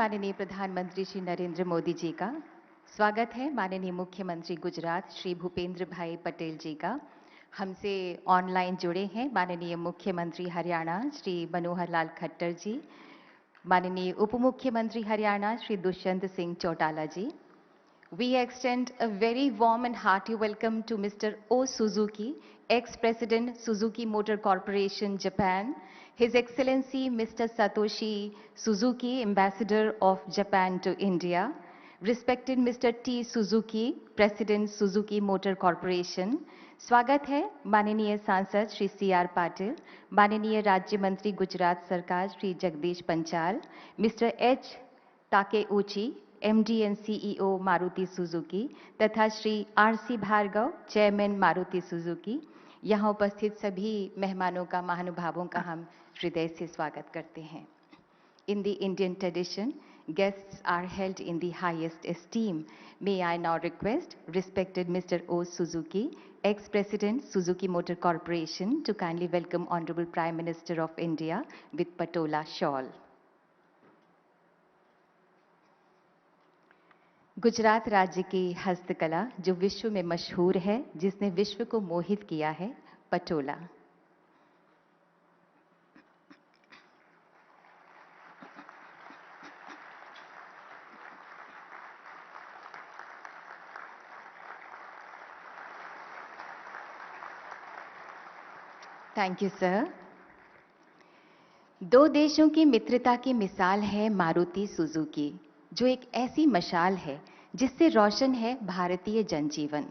माननीय प्रधानमंत्री श्री नरेंद्र मोदी जी का। स्वागत है माननीय मुख्यमंत्री गुजरात श्री भूपेंद्र भाई पटेल जी का। हमसे ऑनलाइन जुड़े हैं माननीय मुख्यमंत्री हरियाणा श्री मनोहर लाल खट्टर जी, माननीय उप मुख्यमंत्री हरियाणा श्री दुष्यंत सिंह चौटाला जी। We extend a very warm and hearty welcome to Mr. O. Suzuki, ex-President Suzuki Motor Corporation, Japan, His Excellency Mr. Satoshi Suzuki, Ambassador of Japan to India, respected Mr. T. Suzuki, President Suzuki Motor Corporation. स्वागत है माननीय सांसद Shri C.R. Patil, माननीय राज्य मंत्री गुजरात सरकार Shri Jagdish Panchal, mister H. Takeuchi, MD and CEO Maruti Suzuki तथा Shri R.C. Bhargava, chairman Maruti Suzuki. यहाँ उपस्थित सभी मेहमानों का, महानुभावों का हम हृदय से स्वागत करते हैं। In the Indian tradition, guests are held in the highest esteem. May I now request respected Mr. O. Suzuki, ex-President Suzuki Motor Corporation, to kindly welcome Honorable Prime Minister of India with Patola shawl. Gujarat राज्य की हस्तकला जो विश्व में मशहूर है, जिसने विश्व को मोहित किया है, पटोला। Thank you sir. दो देशों की मित्रता की मिसाल है मारुति सुजुकी, जो एक ऐसी मशाल है जिससे रोशन है भारतीय जनजीवन।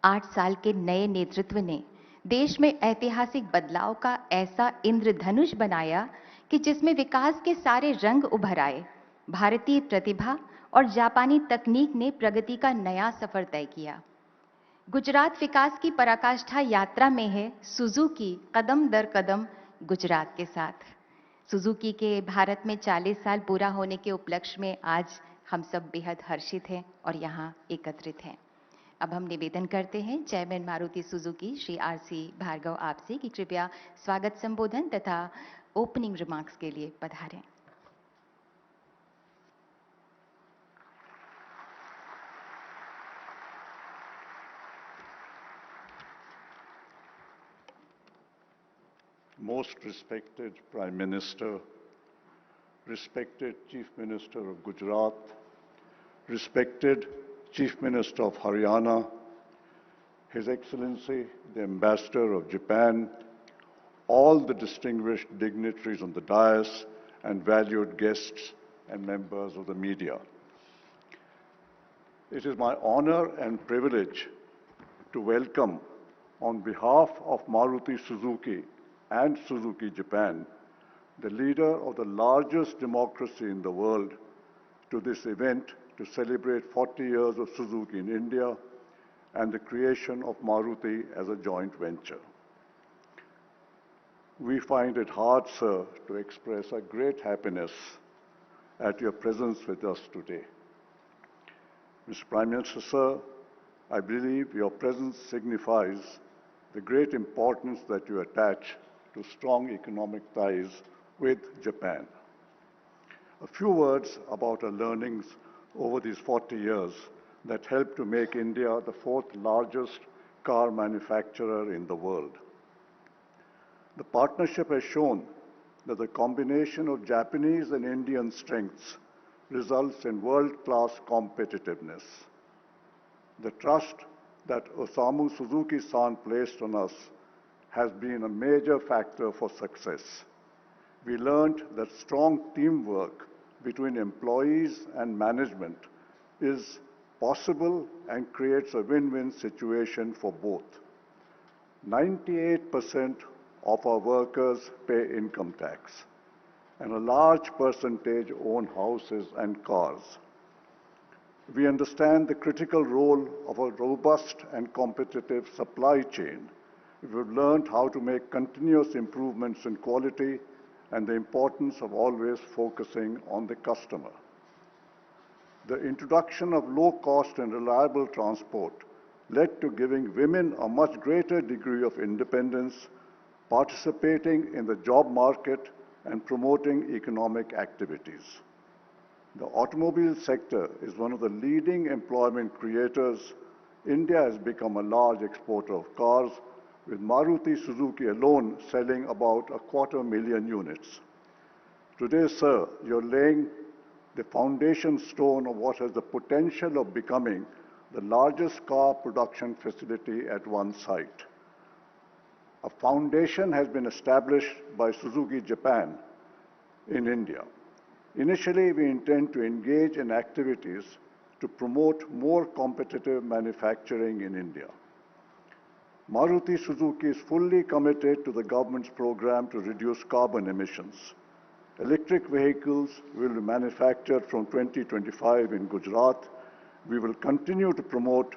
8 साल के नए नेतृत्व ने देश में ऐतिहासिक बदलाव का ऐसा इंद्रधनुष बनाया कि जिसमें विकास के सारे रंग उभर आए। भारतीय प्रतिभा और जापानी तकनीक ने प्रगति का नया सफर तय किया। गुजरात विकास की पराकाष्ठा यात्रा में है सुजुकी कदम दर कदम गुजरात के साथ। सुजुकी के भारत में 40 साल पूरा होने के उपलक्ष्य में आज हम सब बेहद हर्षित हैं और यहाँ एकत्रित हैं। अब हम निवेदन करते हैं chairman Maruti Suzuki Shri R.C. Bhargava आपसे कि कृपया स्वागत संबोधन तथा ओपनिंग रिमार्क्स के लिए पधारें। Most respected Prime Minister, respected Chief Minister of Gujarat, respected Chief Minister of Haryana, His Excellency the Ambassador of Japan, all the distinguished dignitaries on the dais and valued guests and members of the media. It is my honor and privilege to welcome on behalf of Maruti Suzuki and Suzuki Japan, the leader of the largest democracy in the world, to this event to celebrate 40 years of Suzuki in India and the creation of Maruti as a joint venture. We find it hard, sir, to express our great happiness at your presence with us today. Mr. Prime Minister, sir, I believe your presence signifies the great importance that you attach to strong economic ties with Japan. A few words about our learnings over these 40 years that helped to make India the 4th largest car manufacturer in the world. The partnership has shown that the combination of Japanese and Indian strengths results in world-class competitiveness. The trust that Osamu Suzuki-san placed on us has been a major factor for success. We learned that strong teamwork between employees and management is possible and creates a win-win situation for both. 98% of our workers pay income tax, and a large percentage own houses and cars. We understand the critical role of a robust and competitive supply chain. We've learned how to make continuous improvements in quality and the importance of always focusing on the customer. The introduction of low-cost and reliable transport led to giving women a much greater degree of independence, participating in the job market, and promoting economic activities. The automobile sector is one of the leading employment creators. India has become a large exporter of cars, with Maruti Suzuki alone selling about 250,000 units. Today, sir, you're laying the foundation stone of what has the potential of becoming the largest car production facility at one site. A foundation has been established by Suzuki Japan in India. Initially, we intend to engage in activities to promote more competitive manufacturing in India. Maruti Suzuki is fully committed to the government's program to reduce carbon emissions. Electric vehicles will be manufactured from 2025 in Gujarat. We will continue to promote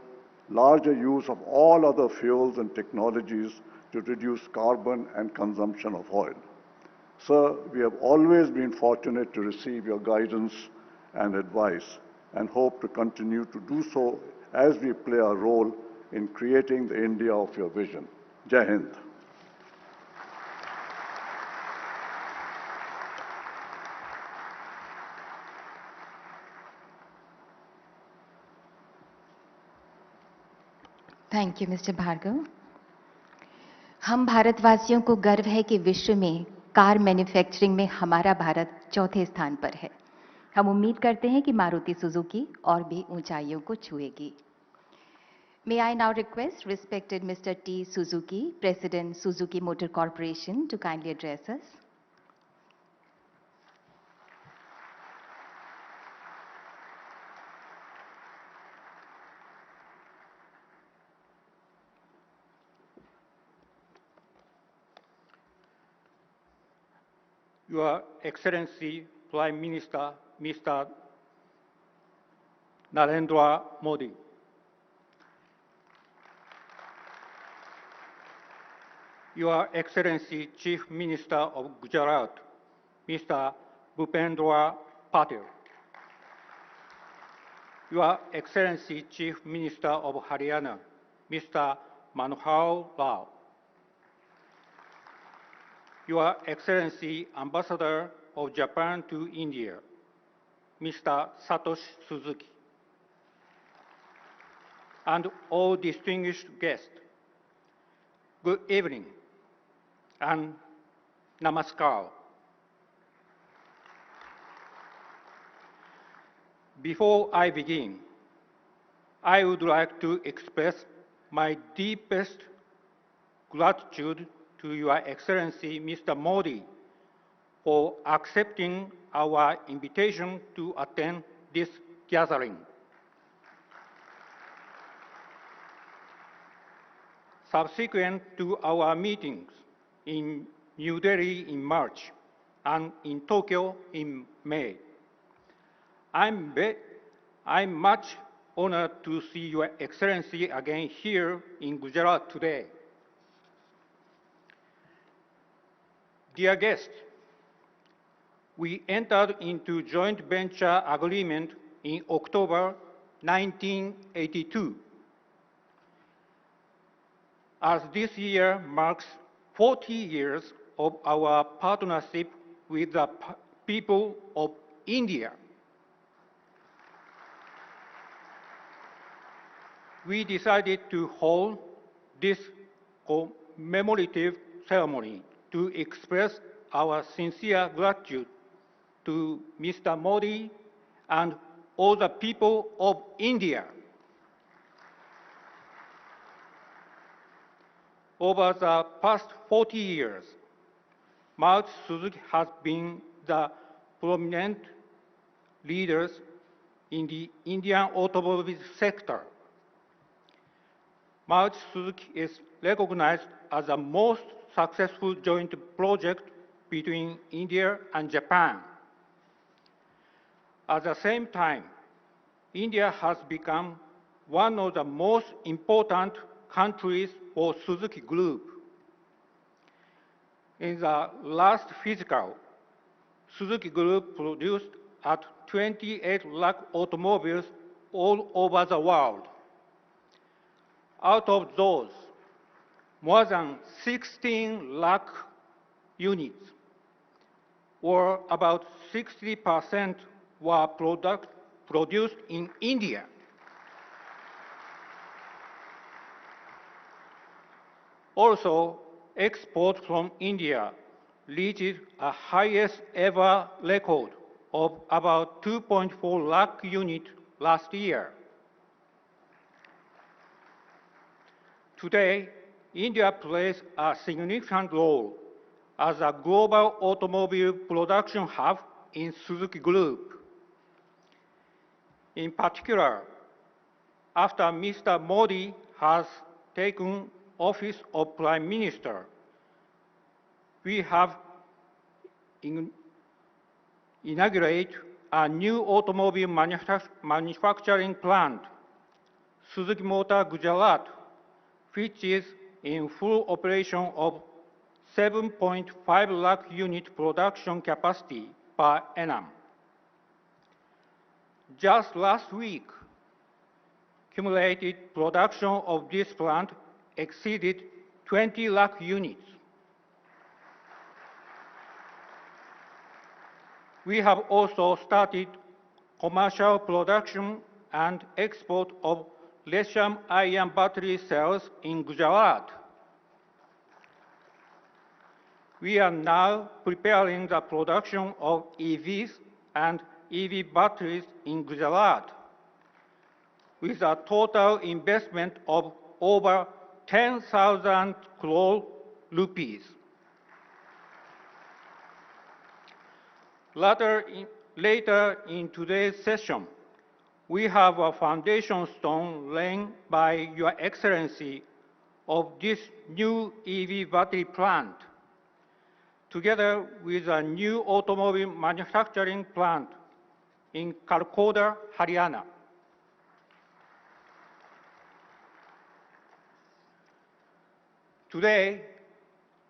larger use of all other fuels and technologies to reduce carbon and consumption of oil. Sir, we have always been fortunate to receive your guidance and advice and hope to continue to do so as we play our role in creating the India of your vision. Jai Hind. Thank you mister Bhargava. हम भारतवासियों को गर्व है कि विश्व में car manufacturing में हमारा भारत चौथे स्थान पर है। हम उम्मीद करते हैं कि मारुति सुजुकी और भी ऊंचाइयों को छुएगी। May I now request respected Mr. T. Suzuki, President Suzuki Motor Corporation, to kindly address us. Your Excellency Prime Minister Mr. Narendra Modi, Your Excellency Chief Minister of Gujarat Mr. Bhupendra Patel, Your Excellency Chief Minister of Haryana Mr. Manohar Lal, Your Excellency Ambassador of Japan to India, Mr. Satoshi Suzuki, and all distinguished guests, good evening and namaskar. Before I begin, I would like to express my deepest gratitude to Your Excellency Mr. Modi for accepting our invitation to attend this gathering. Subsequent to our meetings in New Delhi in March and in Tokyo in May, I'm much honored to see Your Excellency again here in Gujarat today. Dear guests, we entered into joint venture agreement in October 1982. As this year marks 40 years of our partnership with the people of India, we decided to hold this commemorative ceremony to express our sincere gratitude to Mr. Modi and all the people of India. Over the past 40 years, Maruti Suzuki has been the prominent leaders in the Indian automobile sector. Maruti Suzuki is recognized as the most successful joint project between India and Japan. At the same time, India has become one of the most important countries for Suzuki Group. In the last fiscal, Suzuki Group produced at 28 lakh automobiles all over the world. Out of those, more than 16 lakh units, or about 60%, were produced in India. Also, exports from India reached a highest ever record of about 2.4 lakh units last year. Today, India plays a significant role as a global automobile production hub in Suzuki Group. In particular, after Mr. Modi has taken office of Prime Minister, we have inaugurated a new automobile manufacturing plant, Suzuki Motor Gujarat, which is in full operation of 7.5 lakh unit production capacity per annum. Just last week, cumulated production of this plant exceeded 20 lakh units. We have also started commercial production and export of lithium-ion battery cells in Gujarat. We are now preparing the production of EVs and EV batteries in Gujarat, with a total investment of over 10,000 crore rupees. Later in today's session, we have a foundation stone laid by Your Excellency of this new EV battery plant, together with a new automobile manufacturing plant in Kharkhoda, Haryana. Today,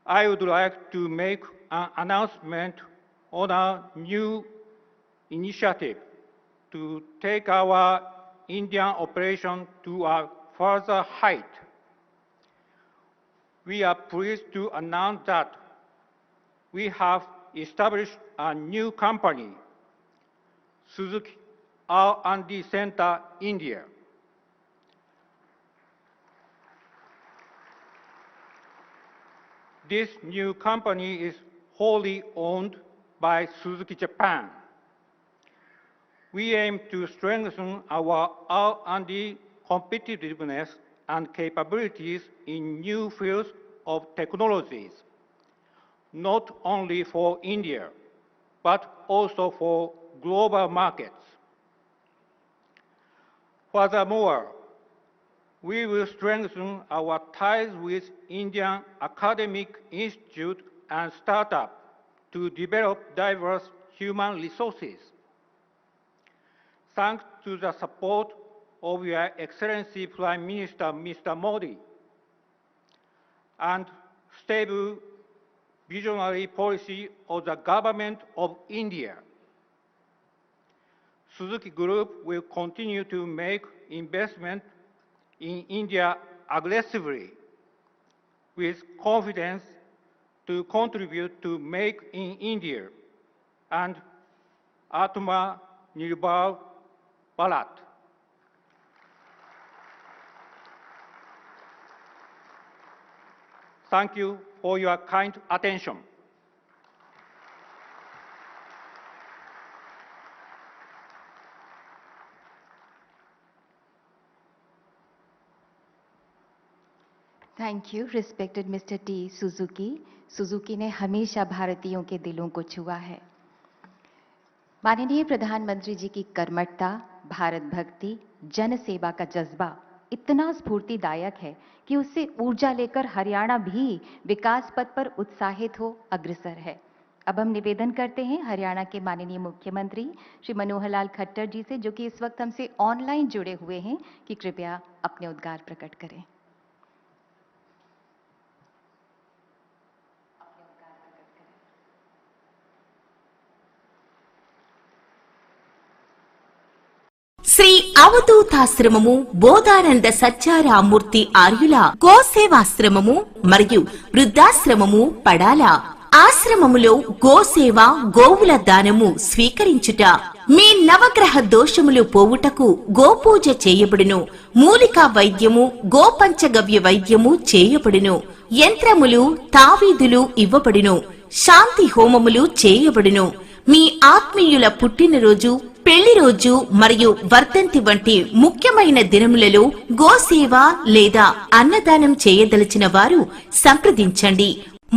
I would like to make an announcement on a new initiative to take our Indian operation to a further height. We are pleased to announce that we have established a new company, Suzuki R&D Center India. This new company is wholly owned by Suzuki Japan. We aim to strengthen our R&D competitiveness and capabilities in new fields of technologies, not only for India, but also for global markets. Furthermore, we will strengthen our ties with Indian academic institutes and startups to develop diverse human resources. Thanks to the support of Your Excellency Prime Minister Mr. Modi and stable visionary policy of the Government of India, Suzuki Group will continue to make investment in India aggressively, with confidence to contribute to Make in India and Atma Nirbhar Bharat. Thank you for your kind attention. Thank you respected mister T Suzuki. Suzuki ने हमेशा भारतीयों के दिलों को छुआ है। माननीय प्रधानमंत्री जी की कर्मठता, भारत भक्ति, जन सेवा का जज्बा इतना स्फूर्तिदायक है कि उससे ऊर्जा लेकर हरियाणा भी विकास पथ पर उत्साहित हो अग्रसर है। अब हम निवेदन करते हैं हरियाणा के माननीय मुख्यमंत्री श्री मनोहर लाल खट्टर जी से, जो कि इस वक्त हमसे ऑनलाइन जुड़े हुए हैं, कि कृपया अपने उद्गार प्रकट करें। శ్రీ అవధూతాశ్రమము బోధానంద సత్యారామూర్తి ఆర్యుల గోసేవాశ్రమము మరియు వృద్ధాశ్రమము పడాల ఆశ్రమములో గోసేవ గోవుల దానము స్వీకరించుట మీ నవగ్రహ దోషములు పోవుటకు గోపూజ చేయబడును. మూలికా వైద్యము గోపంచగవ్య వైద్యము చేయబడును. యంత్రములు తావీదులు ఇవ్వబడును. శాంతి హోమములు చేయబడును. మీ ఆత్మీయుల పుట్టినరోజు పెళ్లి రోజు మరియు వర్ధంతి వంటి ముఖ్యమైన దినములలో గోసేవ లేదా అన్నదానం చేయదలిచిన వారు సంప్రదించండి.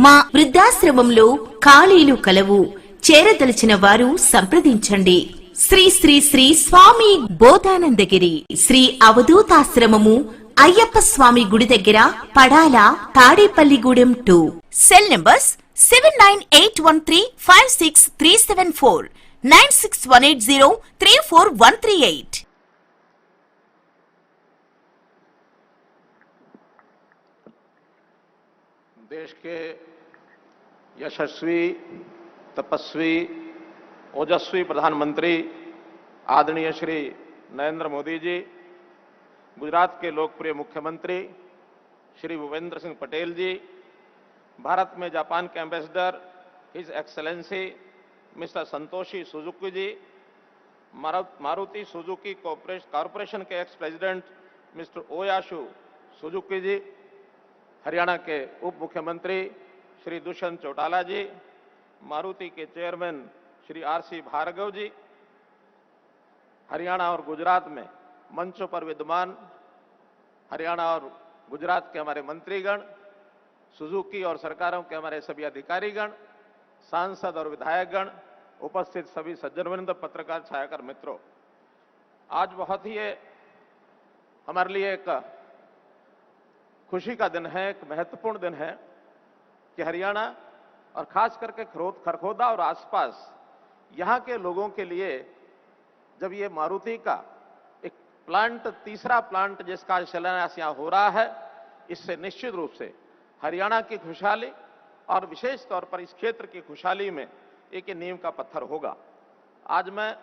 మా వృద్ధాశ్రమంలో ఖాళీలు కలవు. చేరదలిచిన వారు సంప్రదించండి. శ్రీ శ్రీ శ్రీ స్వామి బోధానందగిరి శ్రీ అవధూతాశ్రమము అయ్యప్ప స్వామి గుడి దగ్గర పడాల తాడేపల్లిగూడెం 2. Cell numbers 7981356374 9618034138. देश के यशस्वी, तपस्वी, ओजस्वी प्रधानमंत्री आदरणीय श्री नरेंद्र मोदी जी, गुजरात के लोकप्रिय मुख्यमंत्री श्री भूपेंद्र सिंह पटेल जी, भारत में जापान के ambassador His Excellency mister Satoshi Suzuki ji, Maruti Suzuki corporation के ex president mister Osamu Suzuki ji, Haryana के उप मुख्यमंत्री श्री दुष्यंत चौटाला जी, मारुति के चेयरमैन श्री आरसी भार्गव जी, हरियाणा और गुजरात में मंचों पर विद्यमान हरियाणा और गुजरात के हमारे मंत्रीगण, सुजुकी और सरकारों के हमारे सभी अधिकारीगण, सांसद और विधायकगण, उपस्थित सभी सज्जनवृंद, पत्रकार, छायाकार मित्रों, आज बहुत ही हमारे लिए एक खुशी का दिन है, एक महत्वपूर्ण दिन है कि हरियाणा और खास करके खरखोदा और आसपास यहां के लोगों के लिए जब ये मारुति का एक प्लांट, तीसरा प्लांट जिसका शिलान्यास यहां हो रहा है, इससे निश्चित रूप से हरियाणा की खुशहाली और विशेष तौर पर इस क्षेत्र की खुशहाली में एक नींव का पत्थर होगा। आज मैं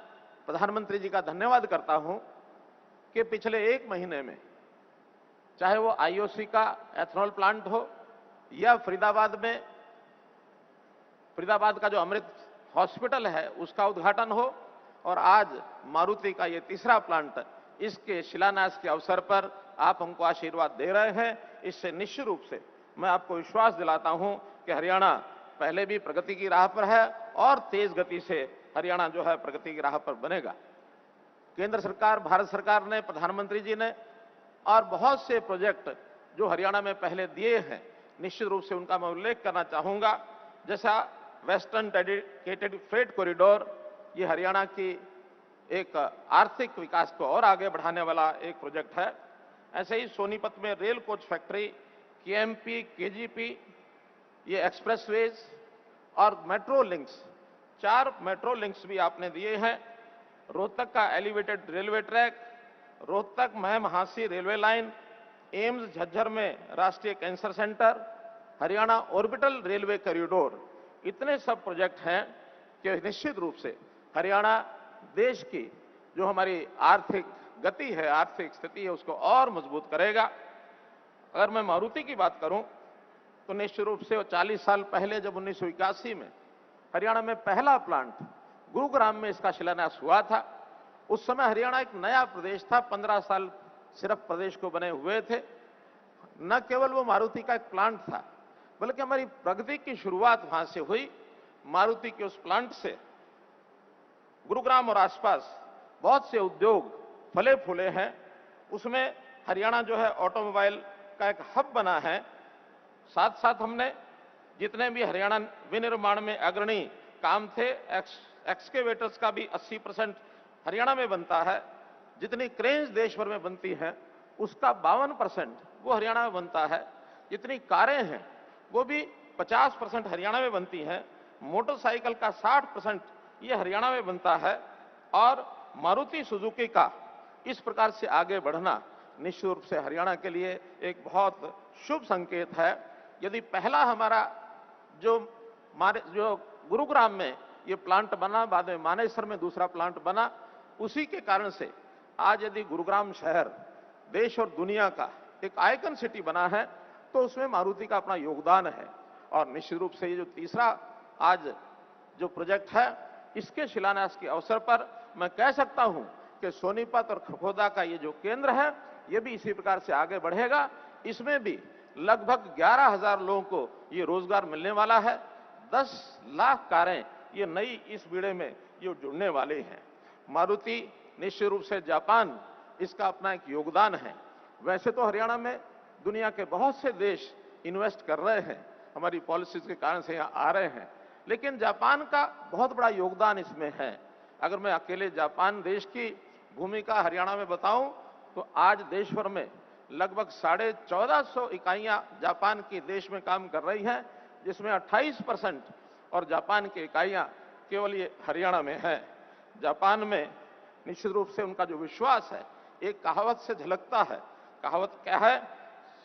प्रधानमंत्री जी का धन्यवाद करता हूं कि पिछले 1 महीने में चाहे वो आईओसी का एथनॉल प्लांट हो या फरीदाबाद का जो अमृत हॉस्पिटल है उसका उद्घाटन हो, और आज मारुति का ये तीसरा प्लांट, इसके शिलान्यास के अवसर पर आप हमको आशीर्वाद दे रहे हैं। इससे निश्चित रूप से मैं आपको विश्वास दिलाता हूं कि हरियाणा पहले भी प्रगति की राह पर है और तेज गति से हरियाणा जो है प्रगति की राह पर बनेगा। केंद्र सरकार, भारत सरकार ने, प्रधानमंत्री जी ने और बहुत से प्रोजेक्ट जो हरियाणा में पहले दिए हैं, निश्चित रूप से उनका मैं उल्लेख करना चाहूंगा। जैसा वेस्टर्न डेडिकेटेड फ्रेट कॉरिडोर, ये हरियाणा की एक आर्थिक विकास को और आगे बढ़ाने वाला एक प्रोजेक्ट है। ऐसे ही सोनीपत में rail coach factory, KMP, KGP, ये एक्सप्रेसवेज और मेट्रो लिंक्स, 4 मेट्रो लिंक्स भी आपने दिए हैं। रोहतक का elevated railway track, Rohtak Maham Hansi railway line, AIIMS Jhajjar में राष्ट्रीय cancer centre, Haryana orbital railway corridor, इतने सब प्रोजेक्ट हैं कि निश्चित रूप से हरियाणा देश की जो हमारी आर्थिक गति है, आर्थिक स्थिति है, उसको और मजबूत करेगा। अगर मैं मारुति की बात करूं तो निश्चित रूप से 40 साल पहले जब 1981 में हरियाणा में पहला प्लांट गुरुग्राम में इसका शिलान्यास हुआ था, उस समय हरियाणा एक नया प्रदेश था, 15 साल सिर्फ प्रदेश को बने हुए थे। न केवल वो मारुति का एक प्लांट था, बल्कि हमारी प्रगति की शुरुआत वहां से हुई। मारुति के उस प्लांट से गुरुग्राम और आसपास बहुत से उद्योग फले फूले हैं। उसमें हरियाणा जो है ऑटोमोबाइल का एक हब बना है। साथ साथ हमने जितने भी हरियाणा विनिर्माण में अग्रणी काम थे, एक्सकेवेटर्स का भी 80% हरियाणा में बनता है। जितनी क्रेन्स देश भर में बनती हैं उसका 52% वो हरियाणा में बनता है। जितनी कारें हैं वो भी 50% हरियाणा में बनती हैं। मोटरसाइकिल का 60% ये हरियाणा में बनता है। और मारुति सुजुकी का इस प्रकार से आगे बढ़ना निश्चित रूप से हरियाणा के लिए एक बहुत शुभ संकेत है। यदि पहला हमारा जो गुरुग्राम में ये प्लांट बना, बाद में मानेसर में दूसरा प्लांट बना, उसी के कारण से आज यदि गुरुग्राम शहर देश और दुनिया का एक आइकन सिटी बना है तो उसमें मारुति का अपना योगदान है। और निश्चित रूप से ये जो तीसरा आज जो प्रोजेक्ट है, इसके शिलान्यास के अवसर पर मैं कह सकता हूं कि सोनीपत और खरखोदा का ये जो केंद्र है, ये भी इसी प्रकार से आगे बढ़ेगा। इसमें भी लगभग 11,000 लोगों को ये रोजगार मिलने वाला है। 10 लाख कारें ये नई इस बीड़े में ये जुड़ने वाले हैं। मारुति निश्चित रूप से जापान, इसका अपना एक योगदान है। वैसे तो हरियाणा में दुनिया के बहुत से देश इन्वेस्ट कर रहे हैं, हमारी पॉलिसीज के कारण से यहाँ आ रहे हैं, लेकिन जापान का बहुत बड़ा योगदान इसमें है। अगर मैं अकेले जापान देश की भूमिका हरियाणा में बताऊं तो आज देश भर में लगभग 1450 इकाइयां जापान की देश में काम कर रही हैं, जिसमें 28% और जापान की इकाइयां केवल ये हरियाणा में है। जापान में निश्चित रूप से उनका जो विश्वास है, एक कहावत से झलकता है। कहावत क्या है?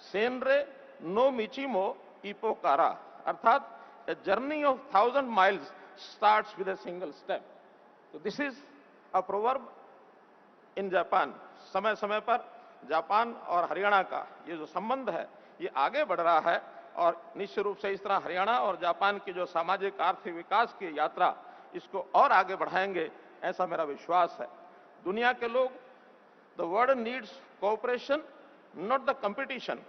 सेनरे नो मिचिमो इपोकारा, अर्थात a journey of 1000 miles starts with a single step. तो this is a proverb in Japan. समय समय पर जापान और हरियाणा का ये जो संबंध है, ये आगे बढ़ रहा है और निश्चित रूप से इस तरह हरियाणा और जापान की जो सामाजिक आर्थिक विकास की यात्रा, इसको और आगे बढ़ाएंगे, ऐसा मेरा विश्वास है। दुनिया के लोग, the world needs cooperation, not the competition.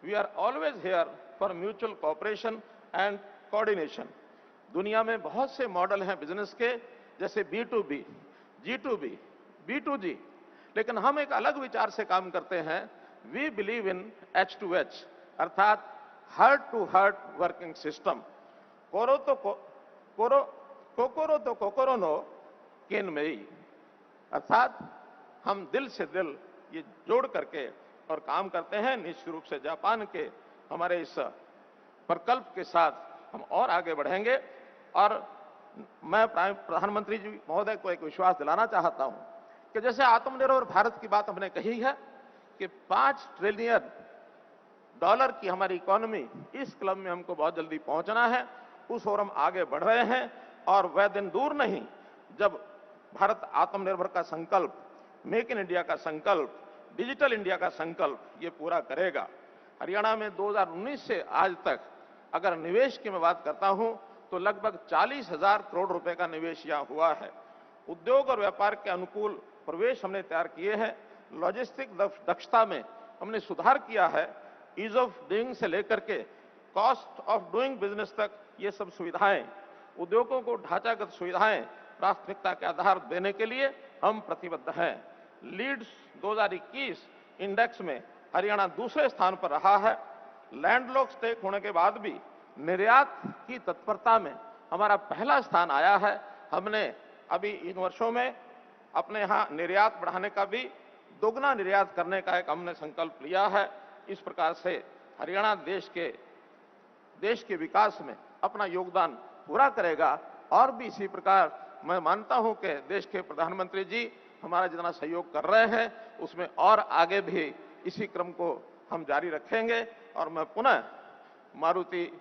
We are always here for mutual cooperation and coordination. दुनिया में बहुत से मॉडल हैं बिजनेस के, जैसे B2B, G2B, B2G, लेकिन हम एक अलग विचार से काम करते हैं। वी बिलीव इन H2H, अर्थात heart to heart working system. कोकोरो तो कोकोरो नो केनमेई, अर्थात हम दिल से दिल ये जोड़ करके और काम करते हैं। निश्चित रूप से जापान के हमारे इस प्रकल्प के साथ हम और आगे बढ़ेंगे। और मैं प्रधानमंत्री जी महोदय को एक विश्वास दिलाना चाहता हूं कि जैसे आत्मनिर्भर भारत की बात हमने कही है कि $5 ट्रिलियन की हमारी इकोनॉमी, इस क्लब में हमको बहुत जल्दी पहुंचना है। उस ओर हम आगे बढ़ रहे हैं और वह दिन दूर नहीं जब भारत आत्मनिर्भर का संकल्प, मेक इन इंडिया का संकल्प, डिजिटल इंडिया का संकल्प ये पूरा करेगा। हरियाणा में 2019 से आज तक अगर निवेश की मैं बात करता हूं तो लगभग 40,000 करोड़ रुपए का निवेश यहां हुआ है। उद्योग और व्यापार के अनुकूल प्रवेश हमने तैयार किए हैं। लॉजिस्टिक दक्षता में हमने सुधार किया है। ईज ऑफ डूइंग से लेकर के कॉस्ट ऑफ डूइंग बिजनेस तक ये सब सुविधाएं, उद्योगों को ढांचागत सुविधाएं प्राथमिकता के आधार देने के लिए हम प्रतिबद्ध हैं। लीड्स 2021 इंडेक्स में हरियाणा दूसरे स्थान पर रहा है। लैंडलॉक स्टेट होने के बाद भी निर्यात की तत्परता में हमारा पहला स्थान आया है। हमने अभी इन वर्षों में अपने यहाँ निर्यात बढ़ाने का भी, दोगुना निर्यात करने का एक हमने संकल्प लिया है। इस प्रकार से हरियाणा देश के विकास में अपना योगदान पूरा करेगा। और भी इसी प्रकार मैं मानता हूं कि देश के प्रधानमंत्री जी हमारा जितना सहयोग कर रहे हैं, उसमें और आगे भी इसी क्रम को हम जारी रखेंगे। और मैं पुनः मारुति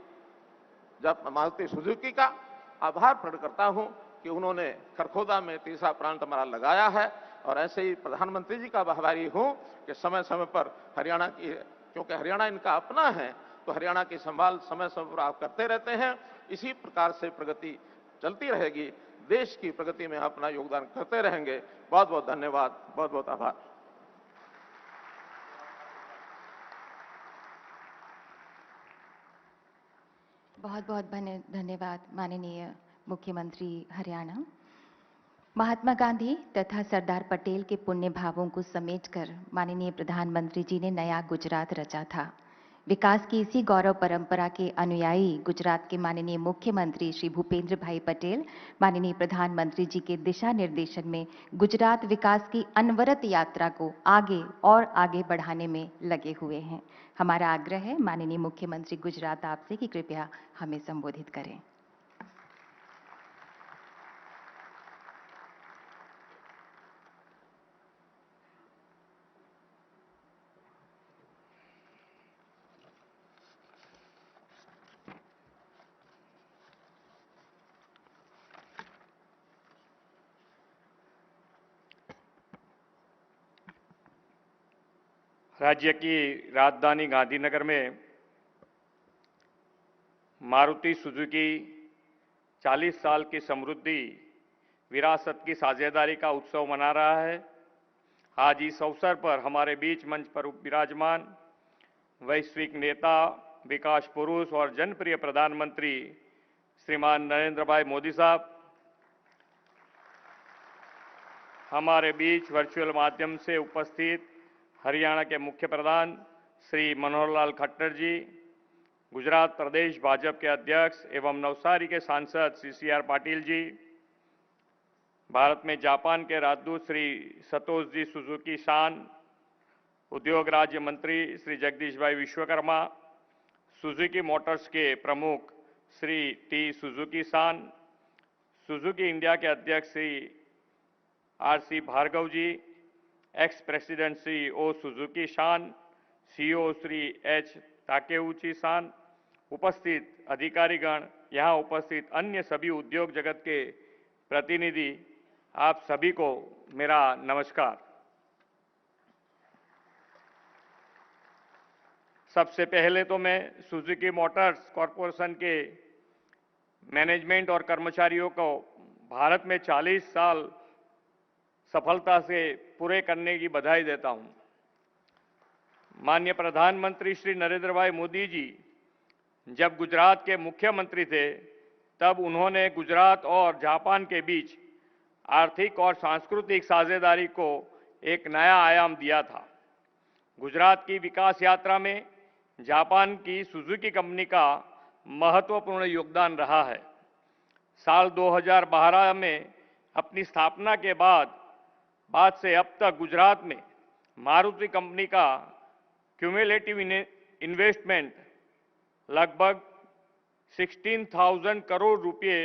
सुजुकी का आभार प्रकट करता हूं कि उन्होंने खरखोदा में तीसरा प्लांट हमारा लगाया है। और ऐसे ही प्रधानमंत्री जी का आभारी हूं कि समय समय पर हरियाणा की, क्योंकि हरियाणा इनका अपना है, तो हरियाणा की संभाल समय समय पर आप करते रहते हैं। इसी प्रकार से प्रगति चलती रहेगी। देश की प्रगति में अपना योगदान करते रहेंगे। बहुत बहुत धन्यवाद, बहुत बहुत आभार। बहुत बहुत धन्यवाद माननीय मुख्यमंत्री हरियाणा। महात्मा गांधी तथा सरदार पटेल के पुण्य भावों को समेटकर माननीय प्रधानमंत्री जी ने नया गुजरात रचा था। विकास की इसी गौरव परंपरा के अनुयायी गुजरात के माननीय मुख्यमंत्री श्री भूपेंद्र भाई पटेल माननीय प्रधानमंत्री जी के दिशा निर्देशन में गुजरात विकास की अनवरत यात्रा को आगे और आगे बढ़ाने में लगे हुए हैं। हमारा आग्रह है माननीय मुख्यमंत्री गुजरात आपसे कि कृपया हमें संबोधित करें। राज्य की राजधानी गांधीनगर में मारुति सुजुकी 40 साल की समृद्धि विरासत की साझेदारी का उत्सव मना रहा है। आज इस अवसर पर हमारे बीच मंच पर विराजमान वैश्विक नेता, विकास पुरुष और जनप्रिय प्रधानमंत्री श्रीमान नरेंद्र भाई मोदी साहब, हमारे बीच वर्चुअल माध्यम से उपस्थित हरियाणा के मुख्य प्रधान श्री मनोहर लाल खट्टर जी, गुजरात प्रदेश भाजपा के अध्यक्ष एवं नवसारी के सांसद श्री CR पाटिल जी, भारत में जापान के राजदूत श्री सतोष सुजुकी सान, उद्योग राज्य मंत्री श्री जगदीश भाई विश्वकर्मा, सुजुकी मोटर्स के प्रमुख श्री T सुजुकी सान, सुजुकी इंडिया के अध्यक्ष Shri RC Bhargava ji, ex president Shri O Suzuki सान, CEO श्री H ताकेउची सान, उपस्थित अधिकारीगण, यहाँ उपस्थित अन्य सभी उद्योग जगत के प्रतिनिधि, आप सभी को मेरा नमस्कार। सबसे पहले तो मैं सुजुकी मोटर्स कॉरपोरेशन के मैनेजमेंट और कर्मचारियों को भारत में 40 साल सफलता से पूरे करने की बधाई देता हूं। माननीय प्रधानमंत्री श्री नरेंद्र भाई मोदी जी जब गुजरात के मुख्यमंत्री थे, तब उन्होंने गुजरात और जापान के बीच आर्थिक और सांस्कृतिक साझेदारी को एक नया आयाम दिया था। गुजरात की विकास यात्रा में जापान की सुजुकी कंपनी का महत्वपूर्ण योगदान रहा है। साल 2012 में अपनी स्थापना के बाद से अब तक गुजरात में मारुति कंपनी का क्यूमुलेटिव इन्वेस्टमेंट लगभग 16,000 करोड़ रुपए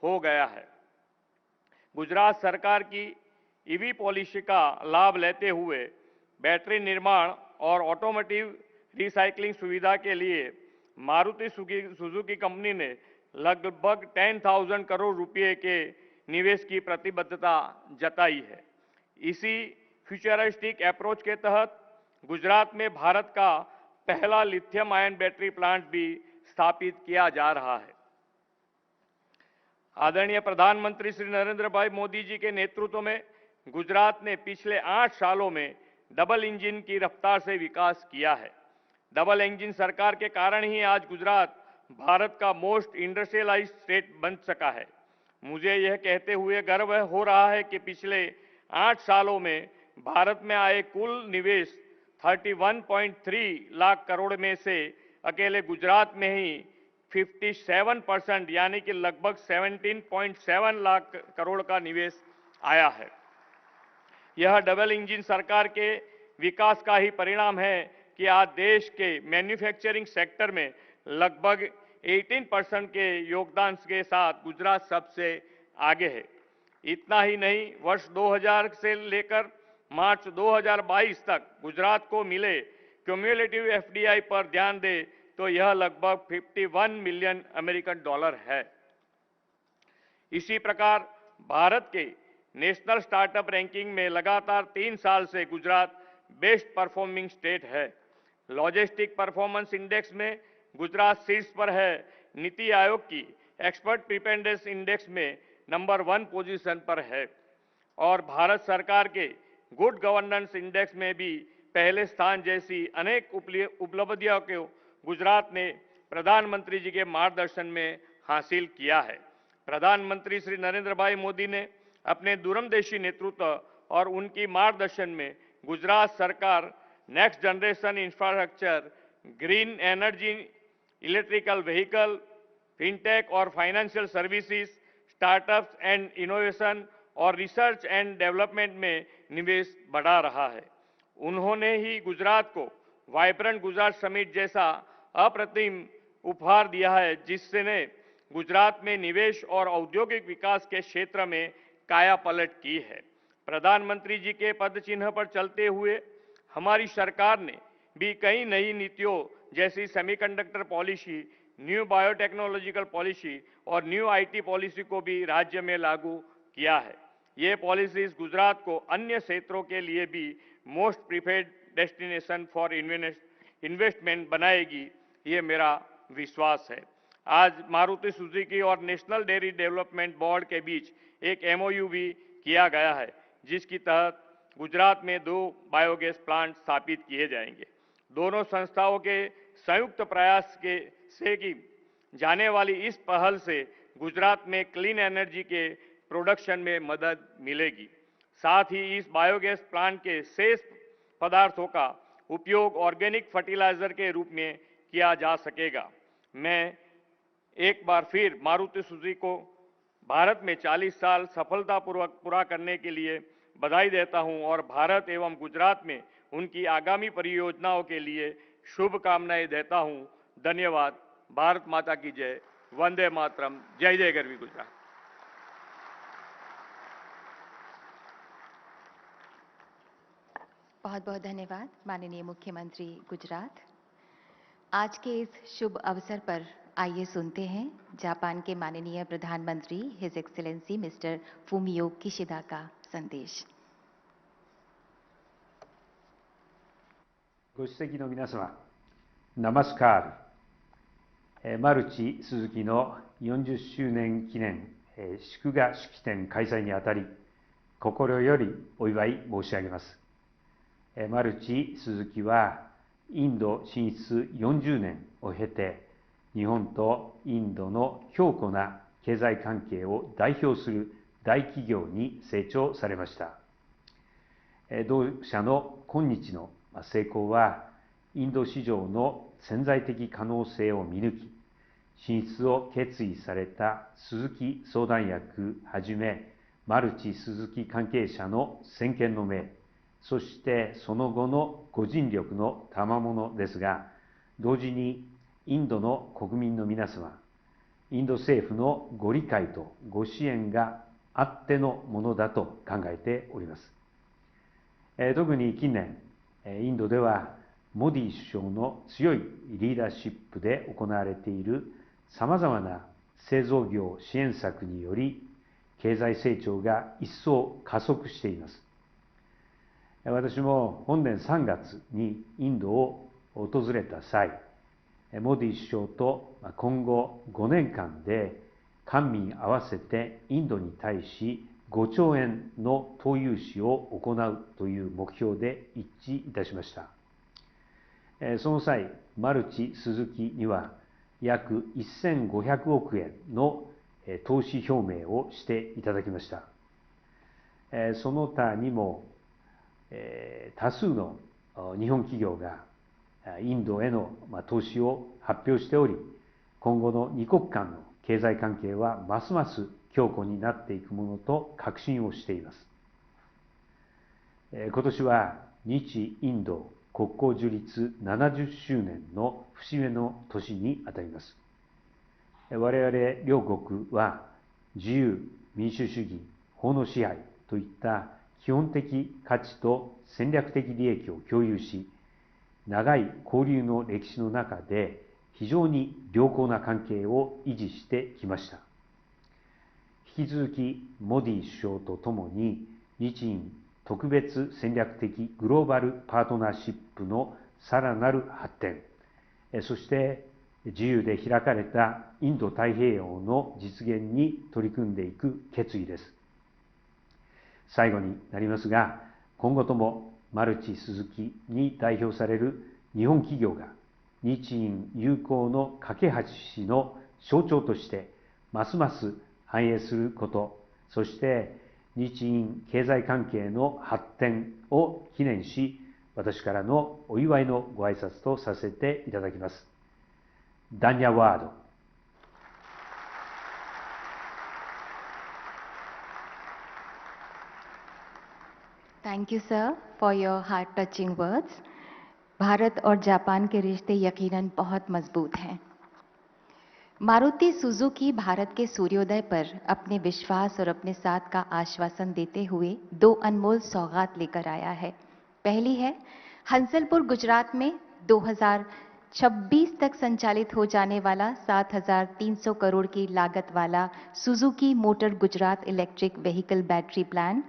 हो गया है। गुजरात सरकार की EV पॉलिसी का लाभ लेते हुए बैटरी निर्माण और ऑटोमोटिव रिसाइकलिंग सुविधा के लिए मारुति सुजुकी कंपनी ने लगभग 10,000 करोड़ रुपए के निवेश की प्रतिबद्धता जताई है। इसी फ्यूचरिस्टिक अप्रोच के तहत गुजरात में भारत का पहला लिथियम आयन बैटरी प्लांट भी स्थापित किया जा रहा है। आदरणीय प्रधानमंत्री श्री नरेंद्र भाई मोदी जी के नेतृत्व में गुजरात ने पिछले 8 सालों में डबल इंजन की रफ्तार से विकास किया है। डबल इंजन सरकार के कारण ही आज गुजरात भारत का मोस्ट इंडस्ट्रियलाइज्ड स्टेट बन सका है। मुझे यह कहते हुए गर्व हो रहा है कि पिछले 8 सालों में भारत में आए कुल निवेश 31.3 लाख करोड़ में से अकेले गुजरात में ही 57% यानी कि लगभग 17.7 लाख करोड़ का निवेश आया है। यह डबल इंजन सरकार के विकास का ही परिणाम है कि आज देश के मैन्युफैक्चरिंग सेक्टर में लगभग 18% के योगदान के साथ गुजरात सबसे आगे है। इतना ही नहीं, वर्ष 2000 से लेकर मार्च 2022 तक गुजरात को मिले क्यूमुलेटिव FDI पर ध्यान दे तो यह लगभग 51 मिलियन अमेरिकन डॉलर है। इसी प्रकार भारत के नेशनल स्टार्टअप रैंकिंग में लगातार 3 साल से गुजरात बेस्ट परफॉर्मिंग स्टेट है। लॉजिस्टिक परफॉर्मेंस इंडेक्स में गुजरात शीर्ष पर है। नीति आयोग की एक्सपर्ट प्रिपेयर्डनेस इंडेक्स में नंबर 1 पोजीशन पर है और भारत सरकार के गुड गवर्नेंस इंडेक्स में भी पहले स्थान जैसी अनेक उपलब्धियों को गुजरात ने प्रधानमंत्री जी के मार्गदर्शन में हासिल किया है। प्रधानमंत्री श्री नरेंद्र भाई मोदी ने अपने दूरंदेशी नेतृत्व और उनकी मार्गदर्शन में गुजरात सरकार next generation infrastructure, green energy, electrical vehicle, fintech और financial services, startups and innovation और रिसर्च एंड डेवलपमेंट में निवेश बढ़ा रहा है। उन्होंने ही गुजरात को वाइब्रेंट गुजरात समिट जैसा अप्रतिम उपहार दिया है, जिसने गुजरात में निवेश और औद्योगिक विकास के क्षेत्र में काया पलट की है। प्रधानमंत्री जी के पद चिन्ह पर चलते हुए हमारी सरकार ने भी कई नई नीतियों जैसी semiconductor policy, new biotechnological policy और न्यू IT पॉलिसी को भी राज्य में लागू किया है। ये पॉलिसीज गुजरात को अन्य क्षेत्रों के लिए भी most preferred destination for investment बनाएगी, ये मेरा विश्वास है। आज मारुति सुजुकी और नेशनल डेयरी डेवलपमेंट बोर्ड के बीच एक MOU भी किया गया है, जिसकी तहत गुजरात में 2 बायोगैस प्लांट स्थापित किए जाएंगे। दोनों संस्थाओं के संयुक्त प्रयास से की जाने वाली इस पहल से गुजरात में क्लीन एनर्जी के प्रोडक्शन में मदद मिलेगी। साथ ही इस बायोगैस प्लांट के शेष पदार्थों का उपयोग ऑर्गेनिक फर्टिलाइजर के रूप में किया जा सकेगा। मैं एक बार फिर मारुति सुजुकी को भारत में 40 साल सफलतापूर्वक पूरा करने के लिए बधाई देता हूं और भारत एवं गुजरात में उनकी आगामी परियोजनाओं के लिए शुभकामनाएं देता हूं। धन्यवाद। भारत माता की जय। वंदे मातरम। जय जय गरवी गुजरात। बहुत बहुत धन्यवाद माननीय मुख्यमंत्री गुजरात। आज के इस शुभ अवसर पर आइए सुनते हैं जापान के माननीय प्रधानमंत्री his Excellency mister Fumio Kishida का संदेश। ご出席の皆様、ナマスカール、マルチ・スズキの40周年記念祝賀式典開催にあたり、心よりお祝い申し上げます。マルチ・スズキは、インド進出40年を経て、日本とインドの強固な経済関係を代表する大企業に成長されました。同社の今日の成功は、インド市場の潜在的可能性を見抜き、進出を決意された鈴木相談役はじめ、マルチ・スズキ関係者の先見の明、そしてその後のご尽力の賜物ですが、同時にインドの国民の皆様、インド政府のご理解とご支援があってのものだと考えております。特に近年、インドではモディ首相の強いリーダーシップで行われているさまざまな製造業支援策により、経済成長が一層加速しています。私も本年3月にインドを訪れた際、モディ首相と今後5年間で官民合わせてインドに対し5兆円の投融資を行うという目標で一致いたしました。その際、マルチ・スズキには約1500億円の投資表明をしていただきました。その他にも多数の日本企業がインドへの投資を発表しており、今後の二国間の経済関係はますます強固になっていくものと確信をしています。今年は日インド国交樹立70周年の節目の年にあたります。我々両国は自由、民主主義、法の支配といった基本的価値と戦略的利益を共有し、長い交流の歴史の中で非常に良好な関係を維持してきました。引き続きモディ首相とともに日印特別戦略的グローバルパートナーシップのさらなる発展、そして自由で開かれたインド太平洋の実現に取り組んでいく決意です。最後になりますが、今後ともマルチ・スズキに代表される日本企業が日印友好の架け橋の象徴としてますます繁栄すること、そして日印経済関係の発展を記念し、私からのお祝いのご挨拶とさせていただきます。ダンニャワード。थैंक you sir for your heart touching words. Bharat और जापान के रिश्ते यकीनन बहुत मजबूत हैं। मारुति सुजुकी भारत के सूर्योदय पर अपने विश्वास और अपने साथ का आश्वासन देते हुए 2 अनमोल सौगात लेकर आया है। पहली है हंसलपुर गुजरात में 2026 तक संचालित हो जाने वाला 7,300 करोड़ की लागत वाला Suzuki motor Gujarat electric vehicle battery plant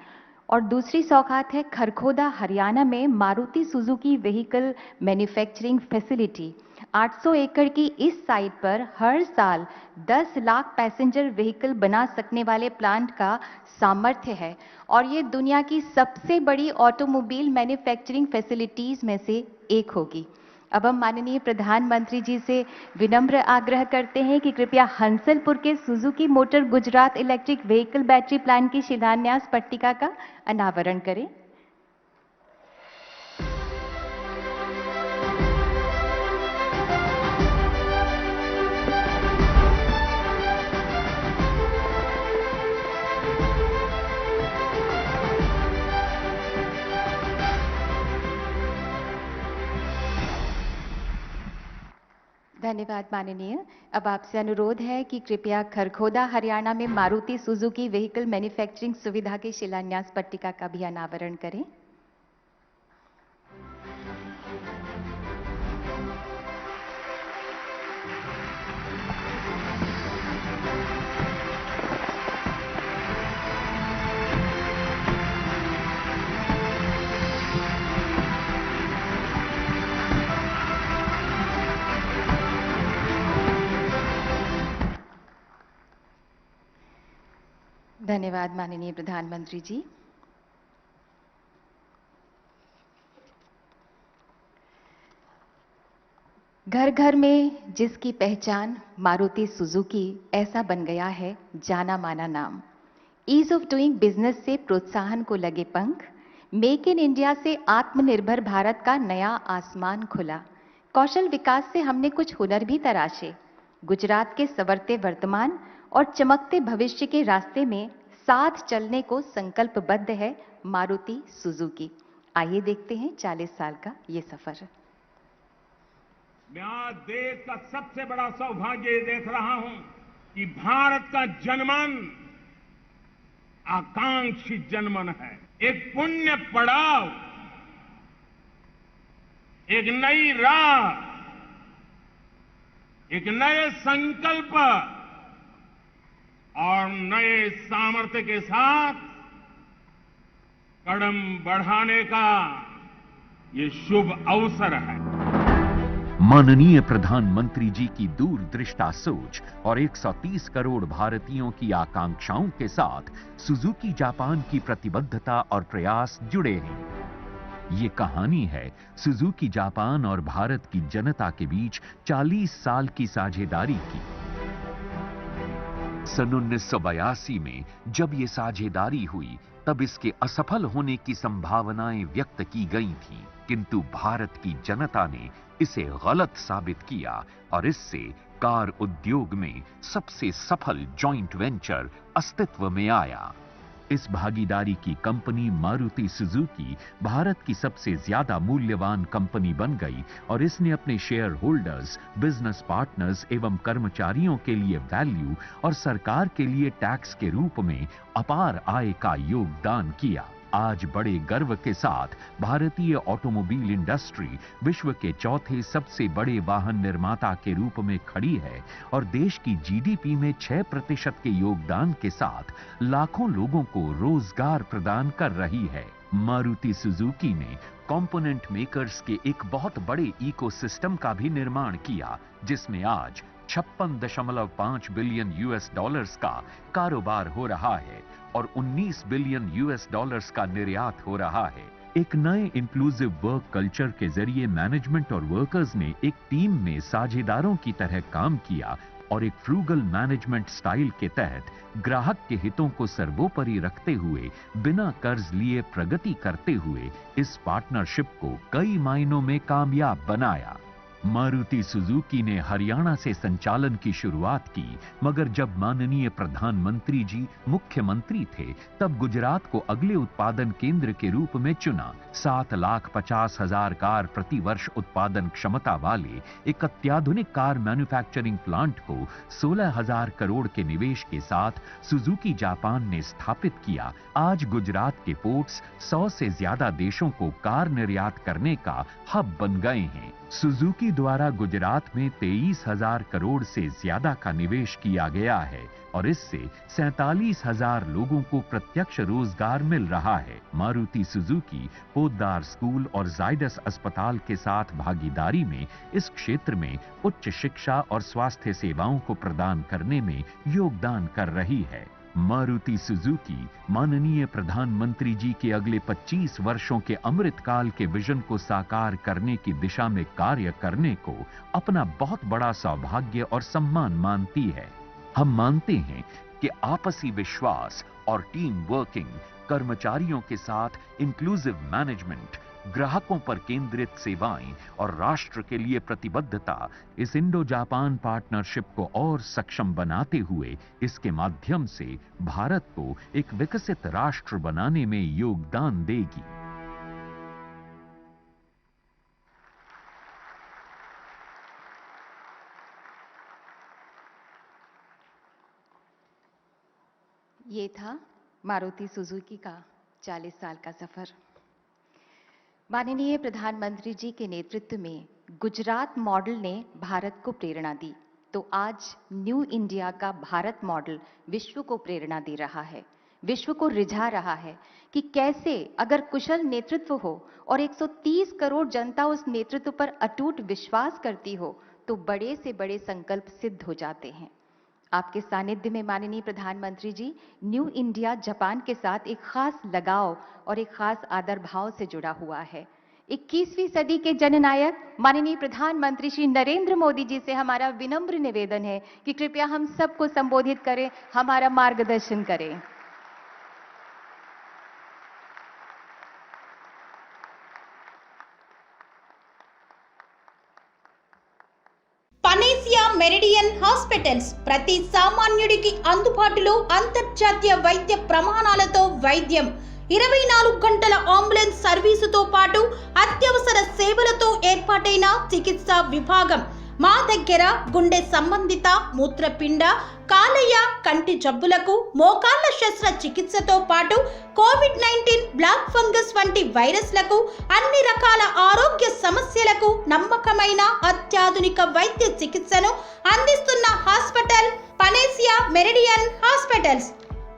और दूसरी सौगात है खरखोदा हरियाणा में Maruti Suzuki vehicle manufacturing facility. 800 एकड़ की इस साइट पर हर साल 10 लाख पैसेंजर व्हीकल बना सकने वाले प्लांट का सामर्थ्य है और ये दुनिया की सबसे बड़ी ऑटोमोबाइल मैन्युफैक्चरिंग फैसिलिटीज में से एक होगी। अब हम माननीय प्रधानमंत्री जी से विनम्र आग्रह करते हैं कि कृपया हंसलपुर के Suzuki motor Gujarat electric vehicle battery plant की शिलान्यास पट्टिका का अनावरण करें। धन्यवाद माननीय। अब आपसे अनुरोध है कि कृपया खरखोदा हरियाणा में मारुति सुजुकी व्हीकल मैन्युफैक्चरिंग सुविधा की शिलान्यास पट्टिका का भी अनावरण करें। धन्यवाद माननीय प्रधानमंत्री जी। घर घर में जिसकी पहचान मारुति सुजुकी ऐसा बन गया है जाना माना नाम। ईज ऑफ डूइंग बिजनेस से प्रोत्साहन को लगे पंख। मेक इन इंडिया से आत्मनिर्भर भारत का नया आसमान खुला। कौशल विकास से हमने कुछ हुनर भी तराशे। गुजरात के संवरते वर्तमान और चमकते भविष्य के रास्ते में साथ चलने को संकल्पबद्ध है मारुति सुजुकी। आइए देखते हैं 40 साल का ये सफर। मैं आज देश का सबसे बड़ा सौभाग्य ये देख रहा हूं कि भारत का जनमन आकांक्षी जनमन है। एक पुण्य पड़ाव, एक नई राह, एक नए संकल्प और नए सामर्थ्य के साथ कदम बढ़ाने का ये शुभ अवसर है। माननीय प्रधानमंत्री जी की दूरदृष्टा सोच और 130 करोड़ भारतीयों की आकांक्षाओं के साथ सुजुकी जापान की प्रतिबद्धता और प्रयास जुड़े हैं। ये कहानी है सुजुकी जापान और भारत की जनता के बीच 40 साल की साझेदारी की। सन 1982 में जब ये साझेदारी हुई तब इसके असफल होने की संभावनाएं व्यक्त की गई थीं, किंतु भारत की जनता ने इसे गलत साबित किया और इससे कार उद्योग में सबसे सफल जॉइंट वेंचर अस्तित्व में आया। इस भागीदारी की कंपनी मारुति सुजुकी भारत की सबसे ज्यादा मूल्यवान कंपनी बन गई और इसने अपने शेयर होल्डर्स, बिजनेस पार्टनर्स एवं कर्मचारियों के लिए वैल्यू और सरकार के लिए टैक्स के रूप में अपार आय का योगदान किया। आज बड़े गर्व के साथ भारतीय ऑटोमोबाइल इंडस्ट्री विश्व के चौथे सबसे बड़े वाहन निर्माता के रूप में खड़ी है और देश की जीडीपी में 6% के योगदान के साथ लाखों लोगों को रोजगार प्रदान कर रही है। मारुति सुजुकी ने कंपोनेंट मेकर्स के एक बहुत बड़े इकोसिस्टम का भी निर्माण किया, जिसमें आज 56.5 बिलियन यूएस डॉलर्स का कारोबार हो रहा है और 19 बिलियन यूएस डॉलर्स का निर्यात हो रहा है। एक नए इंक्लूसिव वर्क कल्चर के जरिए मैनेजमेंट और वर्कर्स ने एक टीम में साझेदारों की तरह काम किया और एक फ्रूगल मैनेजमेंट स्टाइल के तहत ग्राहक के हितों को सर्वोपरि रखते हुए बिना कर्ज लिए प्रगति करते हुए इस पार्टनरशिप को कई मायनों में कामयाब बनाया। मारुति सुजुकी ने हरियाणा से संचालन की शुरुआत की, मगर जब माननीय प्रधानमंत्री जी मुख्यमंत्री थे तब गुजरात को अगले उत्पादन केंद्र के रूप में चुना। 7,50,000 कार प्रति वर्ष उत्पादन क्षमता वाले एक अत्याधुनिक कार मैन्युफैक्चरिंग प्लांट को 16,000 करोड़ के निवेश के साथ सुजुकी जापान ने स्थापित किया। आज गुजरात के पोर्ट्स 100 से ज्यादा देशों को कार निर्यात करने का हब बन गए हैं। सुजुकी द्वारा गुजरात में 23,000 करोड़ से ज्यादा का निवेश किया गया है और इससे 47,000 लोगों को प्रत्यक्ष रोजगार मिल रहा है। मारुति सुजुकी पोद्दार स्कूल और जायडस अस्पताल के साथ भागीदारी में इस क्षेत्र में उच्च शिक्षा और स्वास्थ्य सेवाओं को प्रदान करने में योगदान कर रही है। मारुति सुजुकी माननीय प्रधानमंत्री जी के अगले 25 वर्षों के अमृतकाल के विजन को साकार करने की दिशा में कार्य करने को अपना बहुत बड़ा सौभाग्य और सम्मान मानती है। हम मानते हैं कि आपसी विश्वास और टीम वर्किंग, कर्मचारियों के साथ इंक्लूसिव मैनेजमेंट, ग्राहकों पर केंद्रित सेवाएं और राष्ट्र के लिए प्रतिबद्धता इस इंडो जापान पार्टनरशिप को और सक्षम बनाते हुए इसके माध्यम से भारत को एक विकसित राष्ट्र बनाने में योगदान देगी। ये था मारुति सुजुकी का 40 साल का सफर। माननीय प्रधानमंत्री जी के नेतृत्व में गुजरात मॉडल ने भारत को प्रेरणा दी, तो आज न्यू इंडिया का भारत मॉडल विश्व को प्रेरणा दे रहा है, विश्व को रिझा रहा है कि कैसे अगर कुशल नेतृत्व हो और 130 करोड़ जनता उस नेतृत्व पर अटूट विश्वास करती हो तो बड़े से बड़े संकल्प सिद्ध हो जाते हैं। आपके सानिध्य में माननीय प्रधानमंत्री जी न्यू इंडिया जापान के साथ एक खास लगाव और एक खास आदर भाव से जुड़ा हुआ है। 21वीं सदी के जननायक माननीय प्रधानमंत्री श्री नरेंद्र मोदी जी से हमारा विनम्र निवेदन है कि कृपया हम सबको संबोधित करें, हमारा मार्गदर्शन करें। పనేసియా మెరిడియన్ హాస్పిటల్స్ ప్రతి సామాన్యుడికి అందుబాటులో అంతర్జాతీయ వైద్య ప్రమాణాలతో వైద్యం, 24 గంటల అంబులెన్స్ సర్వీసుతో పాటు అత్యవసర సేవలతో ఏర్పాటైన చికిత్సా విభాగం. మా దగ్గర గుండె సంబంధిత, మూత్రపిండ, కాలేయ, కంటి జబ్బులకు, మోకాళ్ల శస్త్రచికిత్సతో పాటు కోవిడ్-19, బ్లాక్ ఫంగస్ వంటి వైరస్లకు, అన్ని రకాల ఆరోగ్య సమస్యలకు నమ్మకమైన అత్యాధునిక వైద్య చికిత్సను అందిస్తున్న హాస్పిటల్ పనేసియా మెరిడియన్ హాస్పిటల్స్.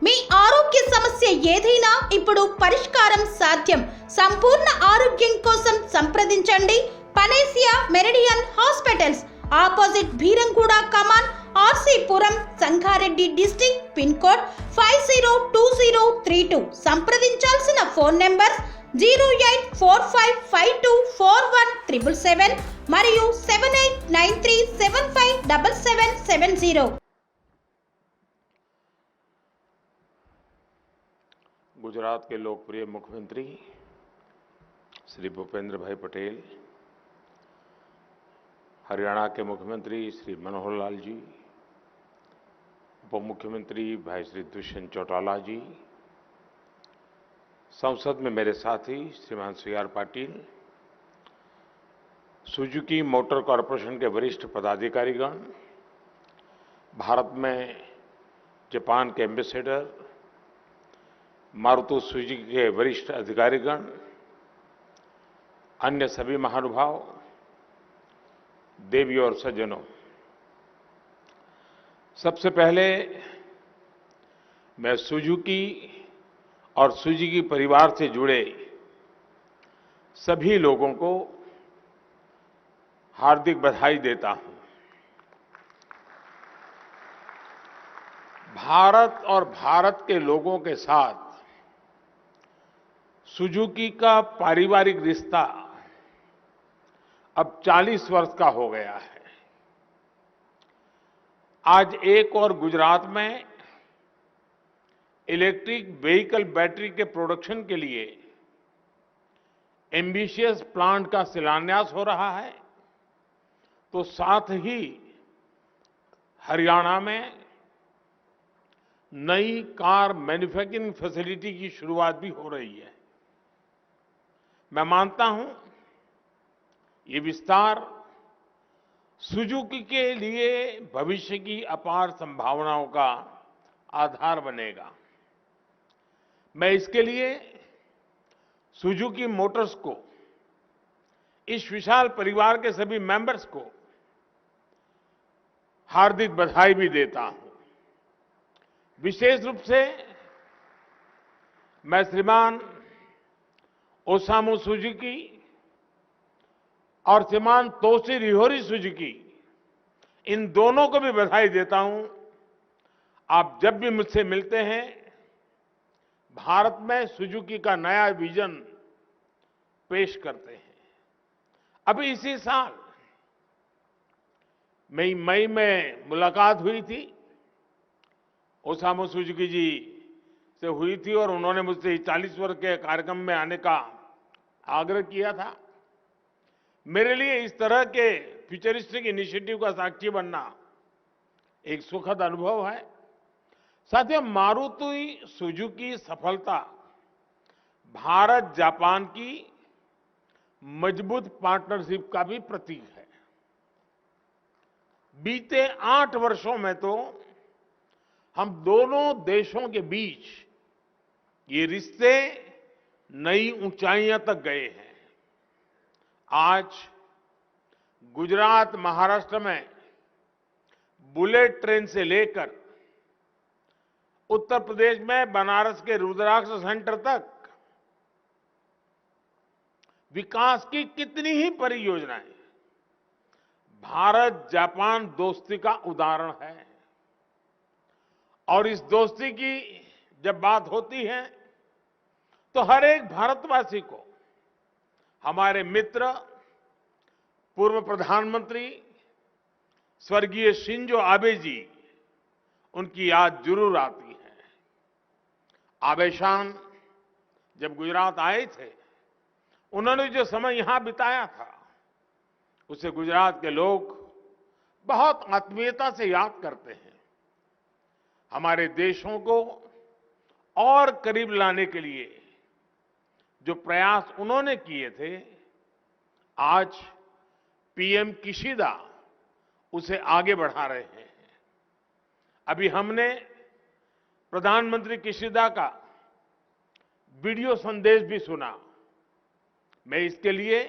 మీ ఆరోగ్య సమస్య ఏదైనా ఇప్పుడు పరిష్కారం సాధ్యం. సంపూర్ణ ఆరోగ్యం కోసం సంప్రదించండి Panacea Meridian hospitals, opposite Beeramguda కమాన్, RC Puram, Sangareddy district, pin code 502032. సంప్రదించాల్సిన ఫోన్ నెంబర్ 0845524177 మరియు 7893757770. गुजरात के लोकप्रिय मुख्यमंत्री श्री भूपेंद्र भाई पटेल, हरियाणा के मुख्यमंत्री श्री मनोहर लाल जी, उप मुख्यमंत्री भाई श्री दुष्यंत चौटाला जी, संसद में मेरे साथी श्रीमान CR Patil, Suzuki motor corporation के वरिष्ठ पदाधिकारीगण, भारत में जापान के एम्बेसडर, मारुति सुजुकी के वरिष्ठ अधिकारीगण, अन्य सभी महानुभाव, देवी और सज्जनों, सबसे पहले मैं सुजुकी और सुजुकी परिवार से जुड़े सभी लोगों को हार्दिक बधाई देता हूं। भारत और भारत के लोगों के साथ सुजुकी का पारिवारिक रिश्ता अब 40 वर्ष का हो गया है। आज एक और गुजरात में इलेक्ट्रिक व्हीकल बैटरी के प्रोडक्शन के लिए एम्बिशियस प्लांट का शिलान्यास हो रहा है, तो साथ ही हरियाणा में नई कार मैन्युफैक्चरिंग फैसिलिटी की शुरुआत भी हो रही है। मैं मानता हूं ये विस्तार सुजुकी के लिए भविष्य की अपार संभावनाओं का आधार बनेगा। मैं इसके लिए सुजुकी मोटर्स को, इस विशाल परिवार के सभी मेंबर्स को हार्दिक बधाई भी देता हूं। विशेष रूप से मैं श्रीमान ओसामू सुजुकी और श्रीमान तोशिहिरोरी सुजुकी, इन दोनों को भी बधाई देता हूं। आप जब भी मुझसे मिलते हैं, भारत में सुजुकी का नया विजन पेश करते हैं। अभी इसी साल मई में मुलाकात हुई थी, ओसामू सुजुकी जी से हुई थी और उन्होंने मुझसे 40 वर्ष के कार्यक्रम में आने का आग्रह किया था। मेरे लिए इस तरह के फ्यूचरिस्टिक इनिशिएटिव का साक्षी बनना एक सुखद अनुभव है। साथियों, मारुति सुजुकी सफलता भारत जापान की मजबूत पार्टनरशिप का भी प्रतीक है। बीते 8 वर्षों में तो हम दोनों देशों के बीच ये रिश्ते नई ऊंचाइयां तक गए हैं। आज गुजरात, महाराष्ट्र में बुलेट ट्रेन से लेकर उत्तर प्रदेश में बनारस के रुद्राक्ष सेंटर तक विकास की कितनी ही परियोजनाएं भारत जापान दोस्ती का उदाहरण है। और इस दोस्ती की जब बात होती है तो हर एक भारतवासी को हमारे मित्र पूर्व प्रधानमंत्री स्वर्गीय शिंजो आबे जी, उनकी याद जरूर आती है। आबे-शान जब गुजरात आए थे, उन्होंने जो समय यहां बिताया था, उसे गुजरात के लोग बहुत आत्मीयता से याद करते हैं। हमारे देशों को और करीब लाने के लिए जो प्रयास उन्होंने किए थे, आज पीएम किशिदा उसे आगे बढ़ा रहे हैं। अभी हमने प्रधानमंत्री किशिदा का वीडियो संदेश भी सुना। मैं इसके लिए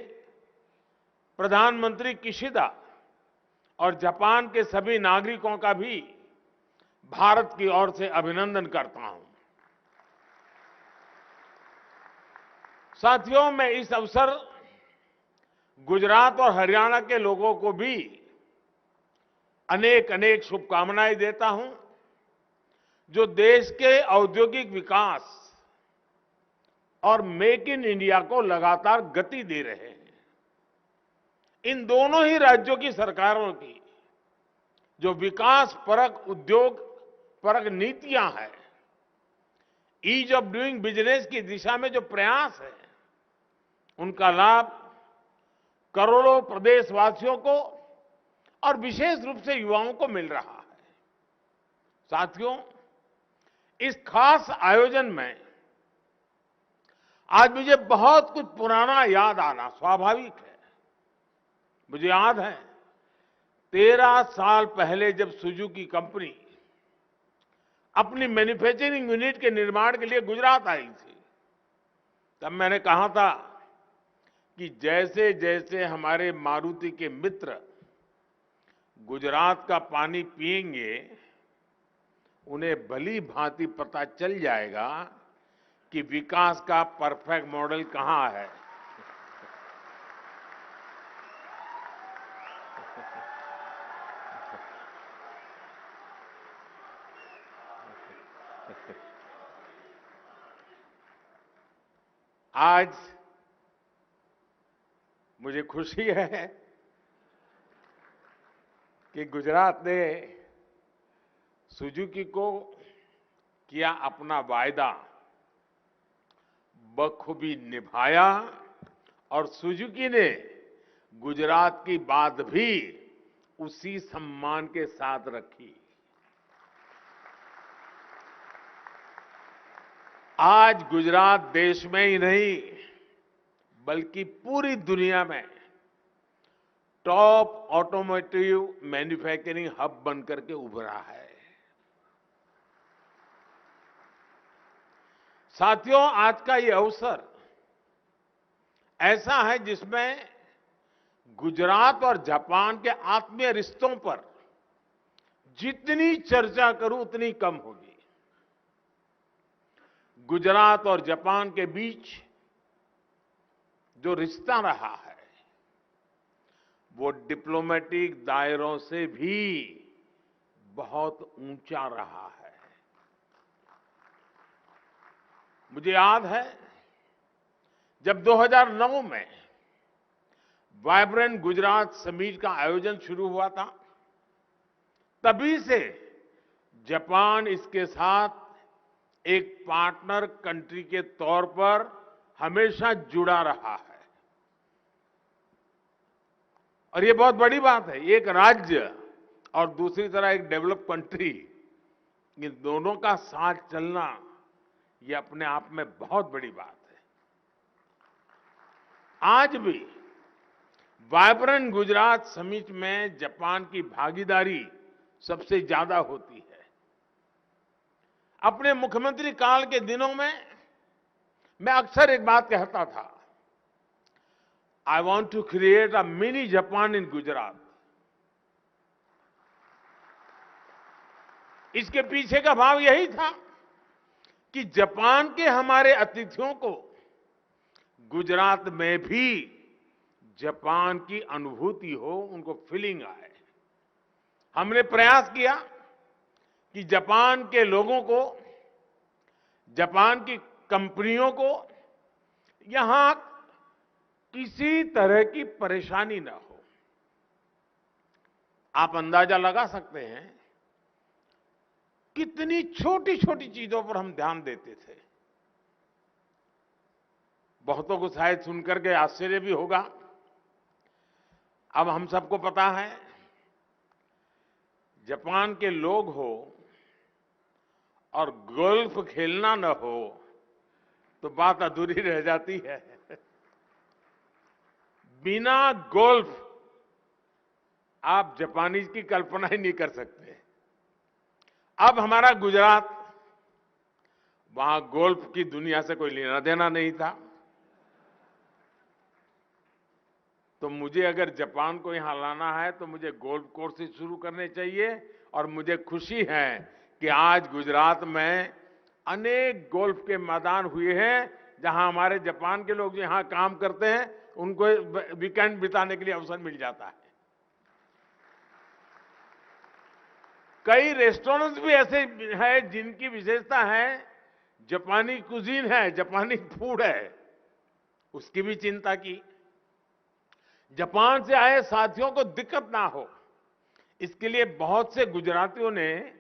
प्रधानमंत्री किशिदा और जापान के सभी नागरिकों का भी भारत की ओर से अभिनंदन करता हूं। साथियों, मैं इस अवसर गुजरात और हरियाणा के लोगों को भी अनेक अनेक शुभकामनाएं देता हूं, जो देश के औद्योगिक विकास और मेक इन इंडिया को लगातार गति दे रहे हैं। इन दोनों ही राज्यों की सरकारों की जो विकास परक, उद्योग परक नीतियां हैं, ईज ऑफ डूइंग बिजनेस की दिशा में जो प्रयास है, उनका लाभ करोड़ों प्रदेशवासियों को और विशेष रूप से युवाओं को मिल रहा है। साथियों, इस खास आयोजन में आज मुझे बहुत कुछ पुराना याद आना स्वाभाविक है। मुझे याद है 13 साल पहले जब सुजुकी कंपनी अपनी मैन्युफैक्चरिंग यूनिट के निर्माण के लिए गुजरात आई थी, तब मैंने कहा था कि जैसे जैसे हमारे मारुति के मित्र गुजरात का पानी पिएंगे, उन्हें भली भांति पता चल जाएगा कि विकास का परफेक्ट मॉडल कहां है। आज मुझे खुशी है कि गुजरात ने सुजुकी को किया अपना वायदा बखूबी निभाया और सुजुकी ने गुजरात की बात भी उसी सम्मान के साथ रखी। आज गुजरात देश में ही नहीं बल्कि पूरी दुनिया में टॉप ऑटोमोटिव मैन्युफैक्चरिंग हब बनकर के उभरा है। साथियों, आज का ये अवसर ऐसा है जिसमें गुजरात और जापान के आत्मीय रिश्तों पर जितनी चर्चा करूं उतनी कम होगी। गुजरात और जापान के बीच जो रिश्ता रहा है वो डिप्लोमेटिक दायरों से भी बहुत ऊंचा रहा है। मुझे याद है जब 2009 में वाइब्रेंट गुजरात समिट का आयोजन शुरू हुआ था, तभी से जापान इसके साथ एक पार्टनर कंट्री के तौर पर हमेशा जुड़ा रहा है। और ये बहुत बड़ी बात है, एक राज्य और दूसरी तरह एक डेवलप कंट्री, इन दोनों का साथ चलना ये अपने आप में बहुत बड़ी बात है। आज भी वाइब्रेंट गुजरात समिट में जापान की भागीदारी सबसे ज्यादा होती है। अपने मुख्यमंत्री काल के दिनों में मैं अक्सर एक बात कहता था, I want to create a mini Japan in Gujarat. इसके पीछे का भाव यही था कि जापान के हमारे अतिथियों को गुजरात में भी जापान की अनुभूति हो, उनको फीलिंग आए। हमने प्रयास किया कि जापान के लोगों को, जापान की कंपनियों को यहां किसी तरह की परेशानी ना हो। आप अंदाजा लगा सकते हैं कितनी छोटी छोटी चीजों पर हम ध्यान देते थे। बहुतों को शायद सुनकर के आश्चर्य भी होगा। अब हम सबको पता है जापान के लोग हो और गोल्फ खेलना न हो तो बात अधूरी रह जाती है। बिना गोल्फ आप जापानीज की कल्पना ही नहीं कर सकते। अब हमारा गुजरात, वहां गोल्फ की दुनिया से कोई लेना देना नहीं था, तो मुझे अगर जापान को यहां लाना है तो मुझे गोल्फ कोर्सेज शुरू करने चाहिए। और मुझे खुशी है कि आज गुजरात में अनेक गोल्फ के मैदान हुए हैं जहां हमारे जापान के लोग जो यहां काम करते हैं उनको वीकेंड बिताने के लिए अवसर मिल जाता है। कई रेस्टोरेंट्स भी ऐसे हैं जिनकी विशेषता है जापानी कुजीन है, जापानी फूड है, उसकी भी चिंता की। जापान से आए साथियों को दिक्कत ना हो, इसके लिए बहुत से गुजरातियों ने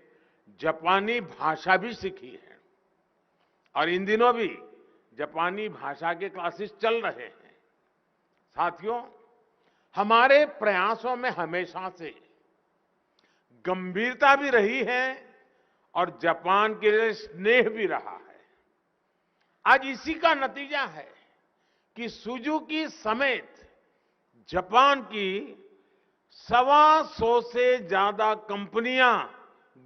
जापानी भाषा भी सीखी है और इन दिनों भी जापानी भाषा के क्लासेस चल रहे हैं। साथियों, हमारे प्रयासों में हमेशा से गंभीरता भी रही है और जापान के लिए स्नेह भी रहा है। आज इसी का नतीजा है कि सुजुकी समेत जापान की 125 से ज्यादा कंपनियां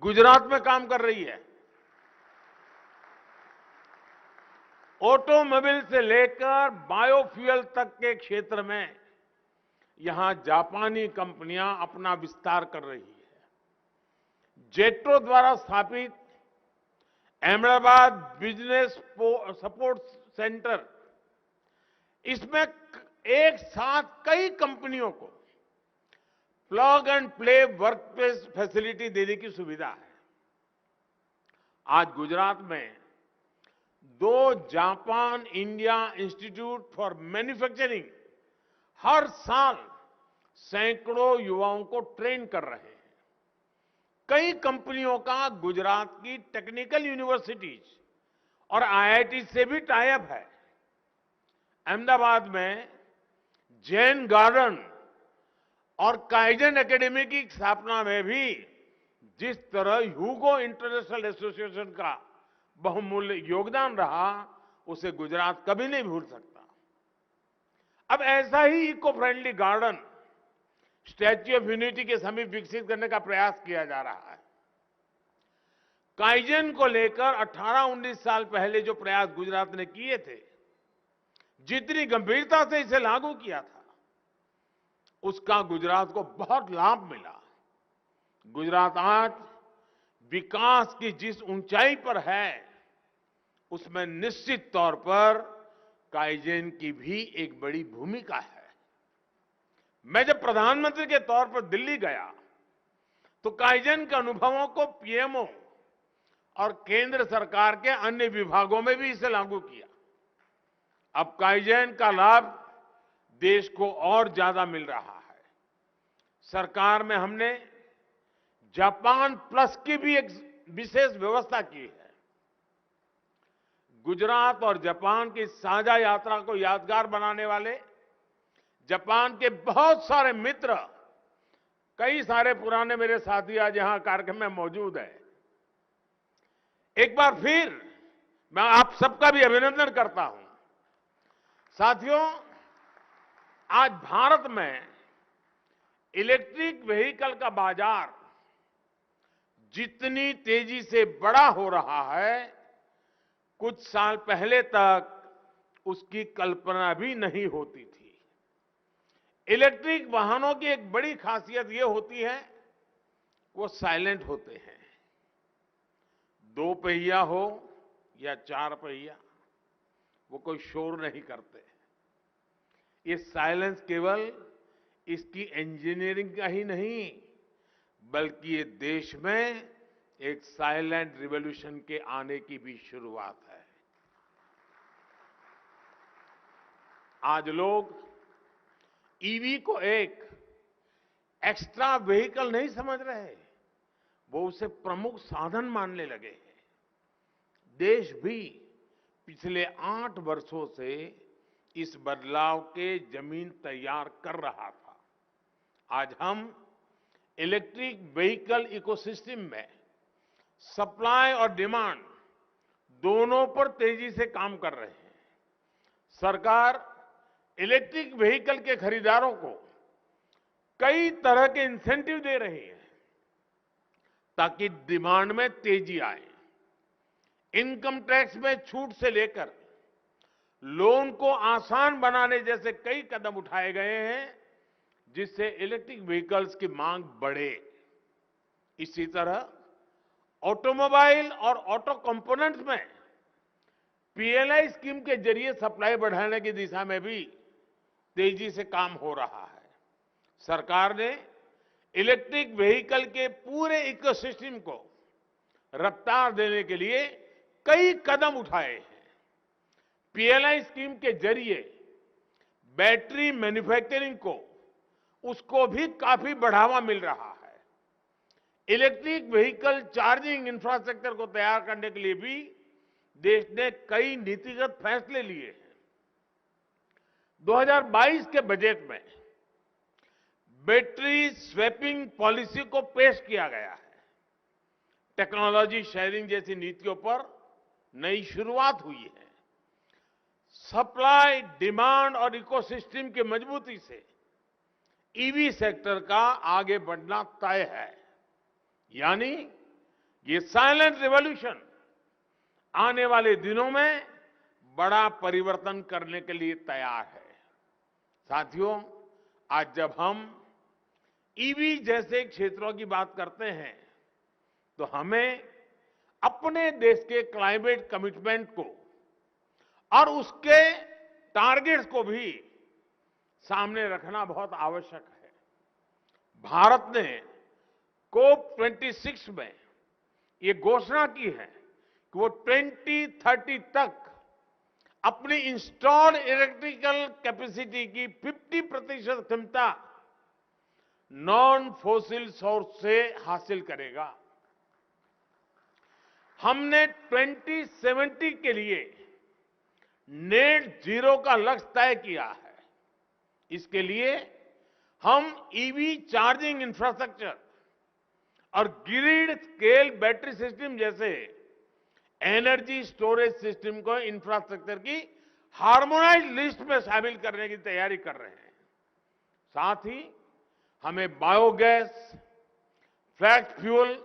गुजरात में काम कर रही है। ऑटोमोबाइल से लेकर बायोफ्यूल तक के क्षेत्र में यहां जापानी कंपनियां अपना विस्तार कर रही है। जेट्रो द्वारा स्थापित अहमदाबाद बिजनेस सपोर्ट सेंटर, इसमें एक साथ कई कंपनियों को plug and play workplace facility देने की सुविधा है। आज गुजरात में 2 Japan India institute for manufacturing हर साल सैकड़ों युवाओं को ट्रेन कर रहे हैं। कई कंपनियों का गुजरात की टेक्निकल यूनिवर्सिटीज और आईआईटी से भी टाई अप है। अहमदाबाद में जैन गार्डन और काइजन एकेडमी की स्थापना में भी जिस तरह ह्यूगो इंटरनेशनल एसोसिएशन का बहुमूल्य योगदान रहा, उसे गुजरात कभी नहीं भूल सकता। अब ऐसा ही eco friendly garden Statue of Unity के समीप विकसित करने का प्रयास किया जा रहा है। काइजन को लेकर 18-19 साल पहले जो प्रयास गुजरात ने किए थे, जितनी गंभीरता से इसे लागू किया था, उसका गुजरात को बहुत लाभ मिला। गुजरात आज विकास की जिस ऊंचाई पर है, उसमें निश्चित तौर पर काइजेन की भी एक बड़ी भूमिका है। मैं जब प्रधानमंत्री के तौर पर दिल्ली गया तो काइजेन के अनुभवों को पीएमओ और केंद्र सरकार के अन्य विभागों में भी इसे लागू किया। अब काइजेन का लाभ देश को और ज्यादा मिल रहा है। सरकार में हमने जापान प्लस की भी एक विशेष व्यवस्था की है। गुजरात और जापान की साझा यात्रा को यादगार बनाने वाले जापान के बहुत सारे मित्र, कई सारे पुराने मेरे साथी आज यहां कार्यक्रम में मौजूद हैं। एक बार फिर मैं आप सबका भी अभिनंदन करता हूं। साथियों, आज भारत में इलेक्ट्रिक व्हीकल का बाजार जितनी तेजी से बड़ा हो रहा है, कुछ साल पहले तक उसकी कल्पना भी नहीं होती थी। इलेक्ट्रिक वाहनों की एक बड़ी खासियत यह होती है, वो साइलेंट होते हैं। 2 पहिया हो या 4 पहिया, वो कोई शोर नहीं करते। ये साइलेंस केवल इसकी इंजीनियरिंग का ही नहीं, बल्कि ये देश में एक साइलेंट रिवॉल्यूशन के आने की भी शुरुआत है। आज लोग ईवी को एक एक्स्ट्रा व्हीकल नहीं समझ रहे, वो उसे प्रमुख साधन मानने लगे हैं। देश भी पिछले 8 वर्षों से इस बदलाव के जमीन तैयार कर रहा था। आज हम इलेक्ट्रिक व्हीकल इकोसिस्टम में सप्लाई और डिमांड दोनों पर तेजी से काम कर रहे हैं। सरकार इलेक्ट्रिक व्हीकल के खरीदारों को कई तरह के इंसेंटिव दे रही है ताकि डिमांड में तेजी आए। इनकम टैक्स में छूट से लेकर लोन को आसान बनाने जैसे कई कदम उठाए गए हैं, जिससे इलेक्ट्रिक व्हीकल्स की मांग बढ़े। इसी तरह ऑटोमोबाइल और ऑटो कंपोनेंट्स में पीएलआई स्कीम के जरिए सप्लाई बढ़ाने की दिशा में भी तेजी से काम हो रहा है। सरकार ने इलेक्ट्रिक व्हीकल के पूरे इकोसिस्टम को रफ्तार देने के लिए कई कदम उठाए हैं। पीएलआई स्कीम के जरिए बैटरी मैन्युफैक्चरिंग को उसको भी काफी बढ़ावा मिल रहा है। इलेक्ट्रिक व्हीकल चार्जिंग इंफ्रास्ट्रक्चर को तैयार करने के लिए भी देश ने कई नीतिगत फैसले लिए हैं। 2022 के बजट में बैटरी स्वैपिंग पॉलिसी को पेश किया गया है। टेक्नोलॉजी शेयरिंग जैसी नीतियों पर नई शुरुआत हुई है। सप्लाई, डिमांड और इकोसिस्टम की मजबूती से ईवी सेक्टर का आगे बढ़ना तय है। यानी ये साइलेंट रिवॉल्यूशन आने वाले दिनों में बड़ा परिवर्तन करने के लिए तैयार है। साथियों, आज जब हम ईवी जैसे क्षेत्रों की बात करते हैं तो हमें अपने देश के क्लाइमेट कमिटमेंट को और उसके टारगेट्स को भी सामने रखना बहुत आवश्यक है। भारत ने COP26 में ये घोषणा की है कि वो 2030 तक अपनी इंस्टॉल्ड इलेक्ट्रिकल कैपेसिटी की 50% क्षमता नॉन फॉसिल सोर्स से हासिल करेगा। हमने 2070 के लिए नेट जीरो का लक्ष्य तय किया है। इसके लिए हम ईवी चार्जिंग इंफ्रास्ट्रक्चर और ग्रिड स्केल बैटरी सिस्टम जैसे एनर्जी स्टोरेज सिस्टम को इंफ्रास्ट्रक्चर की हार्मोनाइज्ड लिस्ट में शामिल करने की तैयारी कर रहे हैं। साथ ही हमें बायोगैस, फ्लैक्स फ्यूल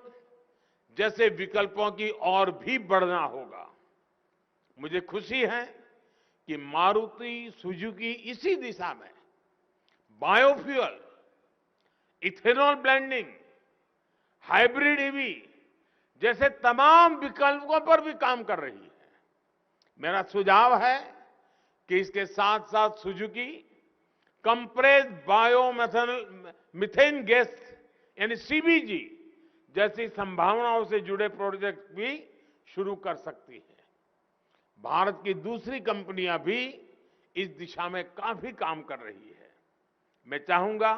जैसे विकल्पों की और भी बढ़ना होगा। मुझे खुशी है कि मारुति सुजुकी इसी दिशा में biofuel, ethanol blending, hybrid EV जैसे तमाम विकल्पों पर भी काम कर रही है। मेरा सुझाव है कि इसके साथ साथ सुजुकी कंप्रेस्ड बायोमिथेन गैस यानी सीबीजी जैसी संभावनाओं से जुड़े प्रोजेक्ट भी शुरू कर सकती है। भारत की दूसरी कंपनियां भी इस दिशा में काफी काम कर रही है। मैं चाहूंगा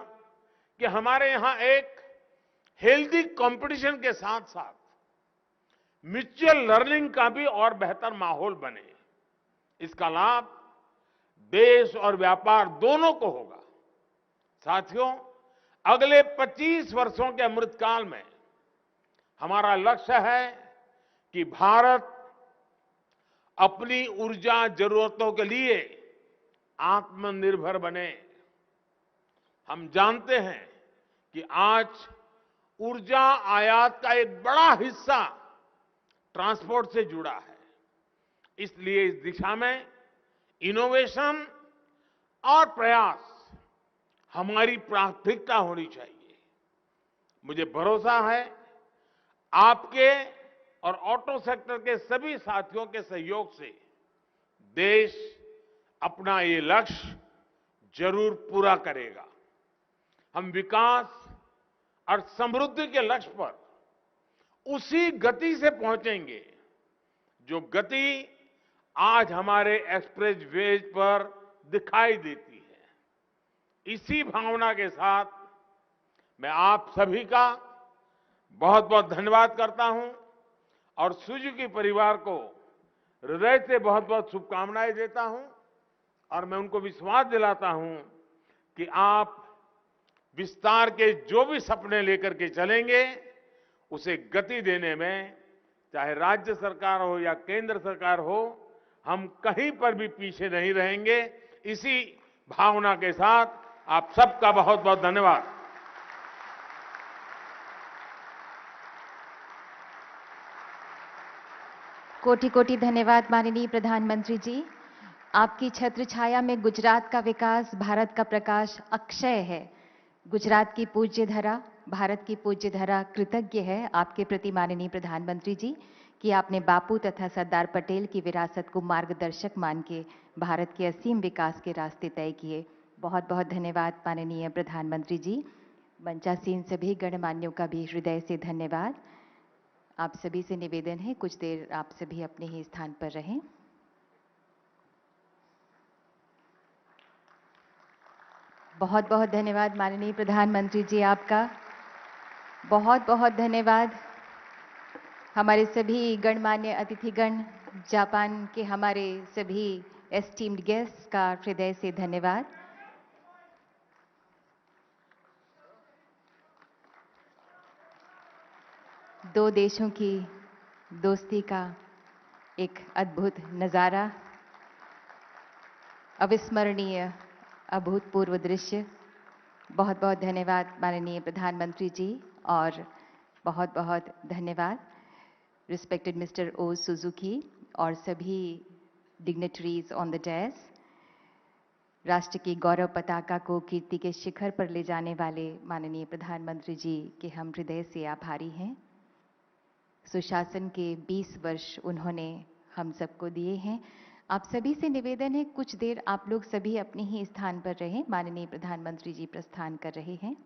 कि हमारे यहां एक हेल्दी कंपटीशन के साथ साथ म्यूचुअल लर्निंग का भी और बेहतर माहौल बने। इसका लाभ देश और व्यापार दोनों को होगा। साथियों, अगले 25 वर्षों के अमृतकाल में हमारा लक्ष्य है कि भारत अपनी ऊर्जा जरूरतों के लिए आत्मनिर्भर बने। हम जानते हैं कि आज ऊर्जा आयात का एक बड़ा हिस्सा ट्रांसपोर्ट से जुड़ा है। इसलिए इस दिशा में इनोवेशन और प्रयास हमारी प्राथमिकता होनी चाहिए। मुझे भरोसा है आपके और ऑटो सेक्टर के सभी साथियों के सहयोग से देश अपना ये लक्ष्य जरूर पूरा करेगा। हम विकास और समृद्धि के लक्ष्य पर उसी गति से पहुंचेंगे जो गति आज हमारे एक्सप्रेस वेज पर दिखाई देती है। इसी भावना के साथ मैं आप सभी का बहुत बहुत धन्यवाद करता हूं और सुजुकी परिवार को हृदय से बहुत बहुत शुभकामनाएं देता हूं और मैं उनको विश्वास दिलाता हूं कि आप विस्तार के जो भी सपने लेकर के चलेंगे उसे गति देने में चाहे राज्य सरकार हो या केंद्र सरकार हो, हम कहीं पर भी पीछे नहीं रहेंगे। इसी भावना के साथ आप सबका बहुत बहुत धन्यवाद। कोटि कोटि धन्यवाद माननीय प्रधानमंत्री जी। आपकी छत्र छाया में गुजरात का विकास, भारत का प्रकाश अक्षय है। गुजरात की पूज्य धरा, भारत की पूज्य धरा कृतज्ञ है आपके प्रति माननीय प्रधानमंत्री जी कि आपने बापू तथा सरदार पटेल की विरासत को मार्गदर्शक मान के भारत के असीम विकास के रास्ते तय किए। बहुत बहुत धन्यवाद माननीय प्रधानमंत्री जी। मंचासीन सभी गणमान्यों का भी हृदय से धन्यवाद। आप सभी से निवेदन है कुछ देर आप सभी अपने ही स्थान पर रहें। बहुत बहुत धन्यवाद माननीय प्रधानमंत्री जी, आपका बहुत बहुत धन्यवाद। हमारे सभी गणमान्य अतिथिगण, जापान के हमारे सभी एस्टीम्ड गेस्ट का हृदय से धन्यवाद। दो देशों की दोस्ती का एक अद्भुत नज़ारा, अविस्मरणीय अभूतपूर्व दृश्य। बहुत बहुत धन्यवाद माननीय प्रधानमंत्री जी और बहुत बहुत धन्यवाद रिस्पेक्टेड मिस्टर ओ सुजुकी और सभी डिग्नेटरीज ऑन द डेस्क। राष्ट्र की गौरव पताका को कीर्ति के शिखर पर ले जाने वाले माननीय प्रधानमंत्री जी के हम हृदय से आभारी हैं। सुशासन के 20 वर्ष उन्होंने हम सबको दिए हैं। आप सभी से निवेदन है कुछ देर आप लोग सभी अपने ही स्थान पर रहें। माननीय प्रधानमंत्री जी प्रस्थान कर रहे हैं।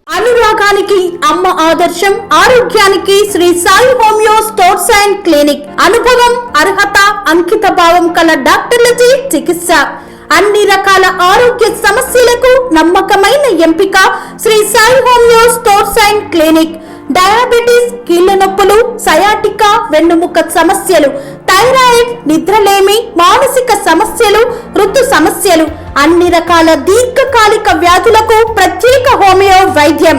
అనురాగానికి అమ్మ ఆదర్శం, ఆరోగ్యానికి Shri Sai homeo stores and clinic. అనుభవం, అర్హత, అంకిత భావం కల డాక్టర్లచే చికిత్స. అన్ని రకాల ఆరోగ్య సమస్యలకు నమ్మకమైన ఎంపిక Shri Sai homeo stores and clinic. Diabetes, కీళ్ల నొప్పులు, సయాటికా, వెన్నుముక సమస్యలు, థైరాయిడ్, నిద్రలేమి, మానసిక సమస్యలు, ఋతు సమస్యలు, అన్ని రకాల దీర్ఘకాలిక వ్యాధులకు ప్రత్యేక హోమియో వైద్యం.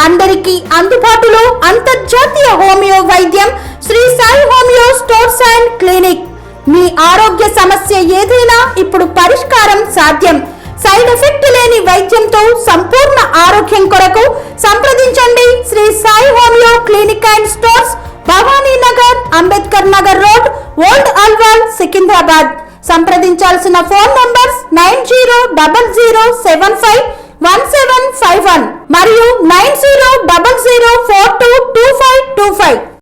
అందరికీ అందుబాటులో అంతర్జాతీయ హోమియో వైద్యం Shri Sai homeo stores and clinic. మీ ఆరోగ్య సమస్య ఏదైనా ఇప్పుడు పరిష్కారం సాధ్యం. సైడ్ ఎఫెక్ట్ లేని వైద్యంతో సంపూర్ణ ఆరోగ్యం కొరకు సంప్రదించండి Shri Sai homeo clinic and stores, Bhavani Nagar, Ambedkar Nagar road, old Alwal, Secunderabad. సంప్రదించాల్సిన ఫోన్ నంబర్స్ 900075 1751 మరియు 9000422525.